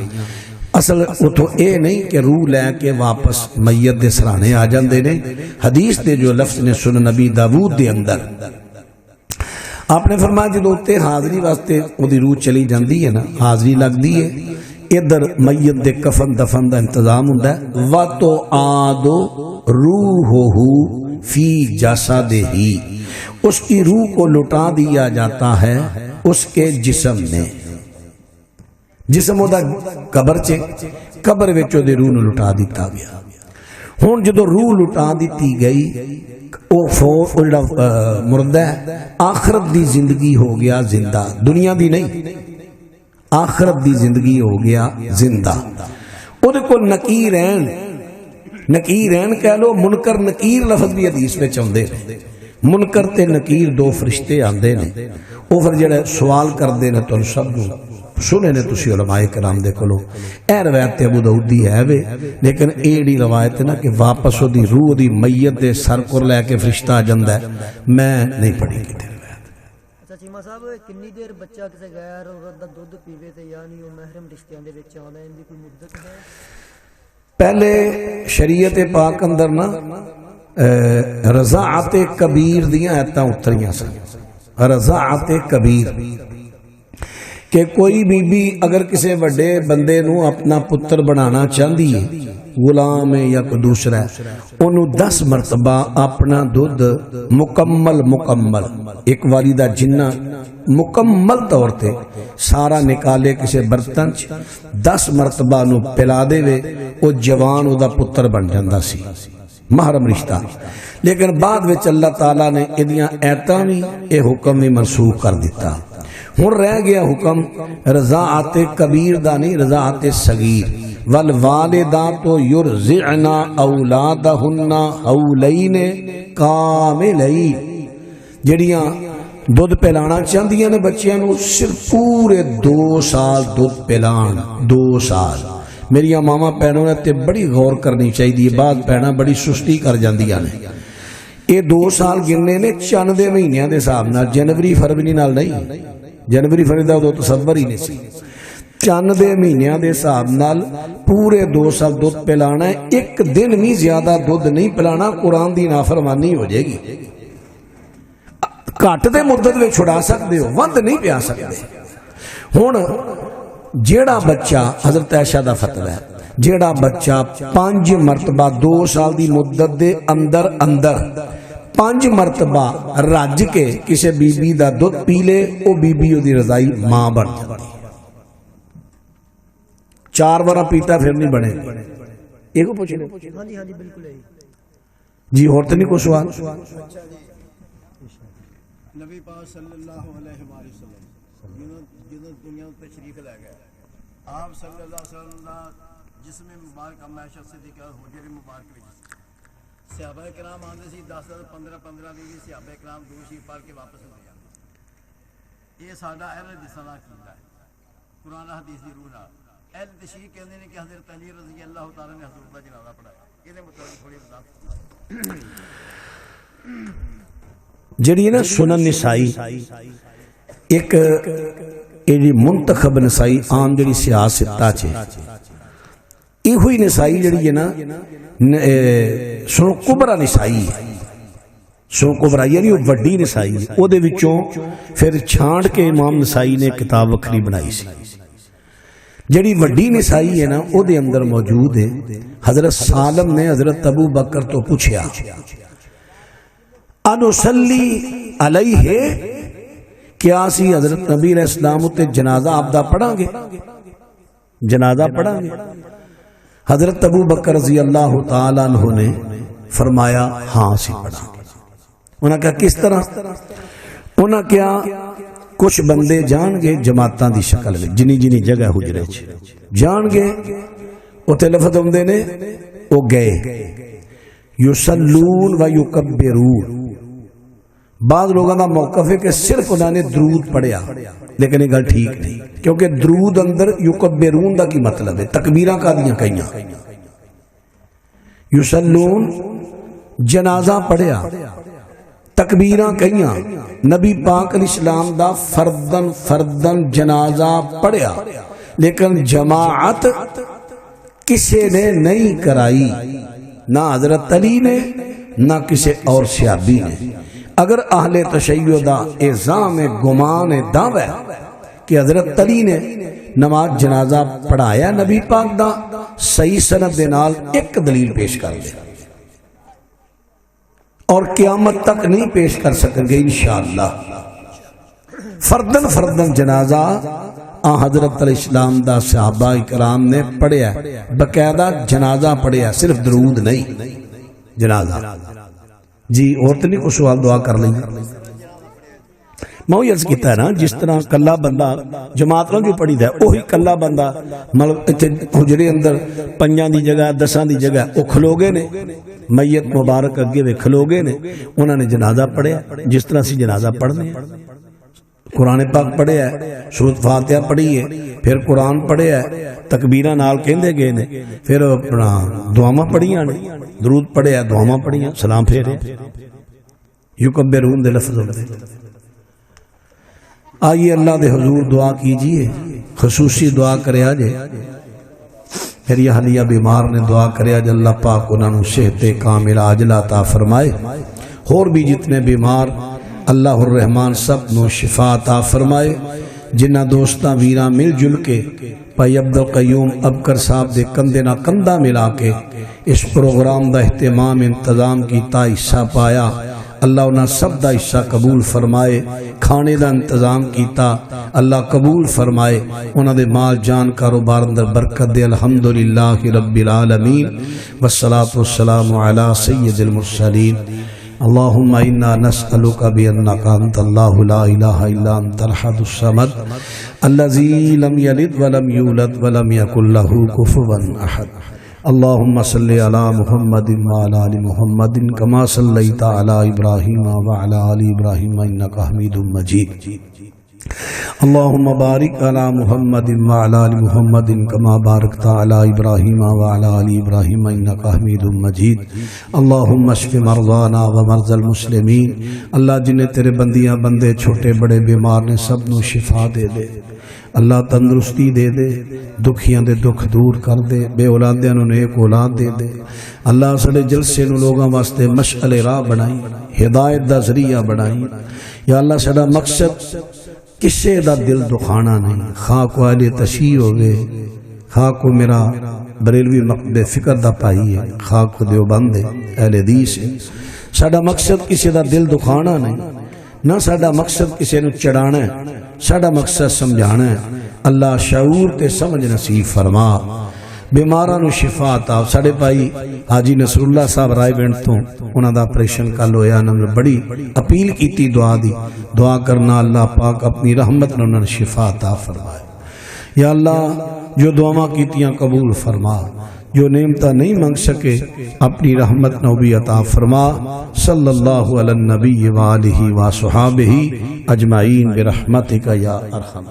Speaker 1: اصل اتو اے نہیں کہ روح لے کے واپس میت دے سرانے آ جاندے نے. حدیث دے جو لفظ نے سنن نبی داود دے اندر آپ نے فرمایا جدو تے حاضری واسطے او دی روح چلی جاندی ہے نا, حاضری لگ دی ہے, ادھر میت دے کفن دفن دا انتظام ہوندا ہے. وَتُعَادُ رُوحُهُ فی جسدہ, اس کی روح کو لٹا دیا جاتا ہے اس کے جسم میں. جسم دا قبر چے, قبر وچ دی روح نو لٹا دیتا گیا. ہن جدو روح لٹا دیتی گئی او مردہ ہے, آخرت دی زندگی ہو گیا زندہ, دنیا دی نہیں, آخرت دی زندگی ہو گیا زندہ. او دے کول نکیرین, نکیرین کہہ لو, منکر نکیر لفظ بھی حدیث میں چاہندے نے. منکر تے نکیر دو فرشتے آندے نے, او پھر جڑے سوال کردے نے تو سب سنے نے تسی علماء کرام دے کولو. اے روایت ابو داؤد دی ہے وے, لیکن ایڑی روایت نا کہ واپس او دی روح دی میت دے سر کو لے کے فرشتہ آ جاندا ہے, میں نہیں پڑھی کیتے روایت.
Speaker 5: اچھا چیمہ صاحب کنی دیر بچہ کسے غیر عورت دا دودھ پیوے تے یعنی او محرم رشتیاں دے وچ آوندا ہے, ان دی کوئی مدت ہے؟
Speaker 1: پہلے شریعت پاک اندر نا رضاعت کبیر دیاں ایتاں اتریاں سن. رضاعت کبیر کہ کوئی بی بی اگر کسی وڈے بندے نو اپنا پتر بنانا چاہتی ہے, غلام ہے یا کوئی دوسرا ہے, انہوں 10 مرتبہ اپنا دودھ مکمل ایک والیدہ جنہ مکمل طور تے سارا نکالے کسی برتن 10 مرتبہ نو پلا دے وے, او جوان او دا پتر بن جاندہ سی, محرم رشتہ. لیکن بعد وچ اللہ تعالیٰ نے ادیاں ایتاں بھی اے حکم بھی منسوخ کر دیتا. ہن رہ گیا حکم رضاعت کبیر دا نہیں, رضاعت صغیر. والوالدات یرضعن اولادہن حولین کاملین, جڑیاں دودھ پلانا چاہدیاں نے بچیاں نو صرف پورے 2 سال دودھ پلان. 2 سال. میری ماما پہنوں نے تے بڑی غور کرنی چاہیے, بعد پہنا بڑی سستی کر جاندیاں نے. یہ 2 سال گننے نے چند دے مہینیاں دے حساب نال, جنوری فروری نال نہیں, جنوری فروری دا تو تصور ہی نہیں سی. چند دے مہینیاں دے حساب نال پورے 2 سال دودھ پلانا ہے. ایک دن بھی زیادہ دودھ نہیں پلانا, قرآن دی نافرمانی ہو جائے گی. گھٹ دے مدت میں چھڑا سکتے ہو, ود نہیں پیا سکتے. ہن جیڑا بچہ, حضرت عائشہ دا فتوی ہے, جیڑا بچہ 5 مرتبہ 2 سال دی مدت دے اندر 5 مرتبہ رج کے کسی بی بی دا دودھ پی لے, او بی بی او دی رضائی ماں بن جاتی. 4 بار پیتا پھر نہیں بنے. ایک پوچھ لے.
Speaker 5: ہاں جی بالکل ہے
Speaker 1: جی. اور تو نہیں کوئی سوال؟
Speaker 6: نبی پاک صلی اللہ علیہ وآلہ وسلم جنہوں دنیا تشریف لے گئے, آپ صلی اللہ علیہ وسلم دا جسم مبارک ہمیشہ صدیقہ حجر مبارک وچ صحابہ کرام آندے سی 10 15 بھی صحابہ کرام درود شریف پڑھ کے واپس ہو جاندے. یہ ساڈا اہل حدیث دا عقیدہ ہے, قرآن حدیث دی روح نال. اہل تشریح کہندے نے کہ حضرت علی رضی اللہ تعالی نے حضور دا جنازہ پڑھایا. یہ مطلب تھوڑی وضاحت
Speaker 1: جڑی نا سنن نسائی ایک ایڈی منتخب نسائی عام جڑی سیاستہ چھے, یہ ہوئی نسائی جڑی ہے نا سنن کبرا نسائی ہے. سنن کبرا یعنی وہ وڈی نسائی ہے. او دے وچوں پھر چھانٹ کے امام نسائی نے کتاب وکھری بنائی سی. جڑی وڈی نسائی ہے نا او دے اندر موجود ہے. حضرت سالم نے حضرت ابو بکر تو پوچھیا انصلی علیہ, کیا سی حضرت نبی علیہ السلام تے جنازہ آپ دا پڑھا گے, جنازہ پڑھا گے؟ حضرت ابو بکر رضی اللہ تعالیٰ عنہ نے فرمایا ہاں سی پڑھا گے. انہاں کہا کس طرح؟ انہاں کیا کچھ بندے جان گے جماعتاں دی شکل میں جنی جنی جگہ حجرے جان گے اتنے لفظ ہوندے نے وہ گئے یصلون و یکبرون. بعض لوگوں کا موقف ہے کہ صرف انہوں نے درود پڑھیا لیکن یہ گل ٹھیک نہیں کیونکہ درود اندر یکبرون دا کی مطلب ہے تکبیراں کا دیاں کئیاں. یصلون جنازہ پڑھیا تکبیراں کئیاں نبی پاک علیہ السلام دا فردن جنازہ پڑھیا لیکن جماعت کسی نے نہیں کرائی نہ حضرت علی نے نہ کسی اور صحابی نے. اگر اہل تشیع دا الزام گمان دعوی کہ حضرت علی نے نماز جنازہ پڑھایا نبی پاک دا صحیح سند دے نال ایک دلیل پیش کر دے اور قیامت تک نہیں پیش کر سکیں گے انشاءاللہ. فردن جنازہ حضرت علیہ السلام دا صحابہ کرام نے پڑھیا باقاعدہ جنازہ پڑھیا صرف درود نہیں جنازہ. جی اور تو نہیں کوئی سوال دعا کر لیں میں وہی عرض کیتا ہے نا جس طرح کلا بندہ جماعت نہ جو پڑھی ہے وہی کلا بندہ مطلب اتنے حجرے اندر پنجاں دی جگہ دساں دی جگہ وہ کھلوگے نے میت مبارک اگے وے کھلوگے نے انہوں نے جنازہ پڑھیا جس طرح سے جنازہ پڑھنے قرآن پاک پڑھے ہے سورۃ فاتحہ پڑھی ہے پھر قرآن پڑھے ہے تکبیراں نال کہندے گئے نے پھر اپنا دعاواں پڑھیاں نے درود پڑھے ہے دعاواں پڑھیاں سلام پھیرے یکبرون دے لفظ ہوندے. آئیے اللہ دے حضور دعا کیجئے خصوصی دعا کرے آجے میری حلیہ بیمار نے دعا کرے آج اللہ پاک انہوں نے صحت کامل عاجلہ عطا فرمائے. اور بھی جتنے بیمار اللہ الرحمن سب نو شفا عطا فرمائے. جنہ دوستاں ویراں مل جل کے بھائی عبدالقیوم ابکر صاحب دے کندے نہ کندہ ملا کے اس پروگرام دا اہتمام انتظام کیتا حصہ پایا اللہ انہاں سب دا حصہ قبول فرمائے. کھانے دا انتظام کیتا اللہ قبول فرمائے. انہاں دے مال جان کاروبار اندر برکت دے الحمدللہ رب العالمین والصلاة والسلام علی سید المرسلین. اللهم إنا نسألك بأنك أنت الله لا إله إلا أنت الأحد الصمد الذي لم يلد ولم يولد ولم يكن له كفوا أحد. اللهم صل على محمد وعلى آل محمد كما صليت على إبراهيم وعلى آل إبراهيم إنك حميد مجيد. اللهم بارك على محمد وعلى آل محمد كما باركت على إبراهيم وعلى آل إبراهيم إنك حميد مجيد. اللهم اشف مرضانا ومرضى المسلمين. اللہ جنہیں تیرے بندیاں بندے چھوٹے بڑے بیمار نے سب نو شفا دے دے اللہ تندرستی دے دے دکھیاں دے دکھ دور کر دے بے اولادیاں نو نیک اولاد دے دے اللہ سڑے جلسے نو لوگاں واسطے مشعل راہ بنائی ہدایت دا ذریعہ بنائی. یا اللہ سڑا مقصد کسے دا دل دکھانا نہیں خواہ کو اہل تشیع ہوئے خواہ کو میرا بریلوی مقبے فکر دا پائی ہے خواہ کو دیوبند ہے اہل حدیث ہے. ساڈا مقصد کسی دا دل دکھانا نہیں نہ ساڈا مقصد کسی نو چڑھانا ہے ساڈا مقصد سمجھانا ہے. اللہ شعور تے سمجھ نصیب فرما بیماراں نو شفا عطا. ساڈے بھائی حاجی نصر اللہ صاحب رائے بینٹ تو انہاں دا آپریشن کل ہویا انہاں نے بڑی اپیل کیتی دعا دی دعا کرنا اللہ پاک اپنی رحمت نال انہاں نے شفا عطا فرمائے. یا اللہ جو دعاواں کیتیاں قبول فرما جو نعمتاں نہیں منگ سکے اپنی رحمت نو بھی عطا فرما. صلی اللہ علی النبی وآلہ وصحابہ اجمعین برحمتک یا ارحم.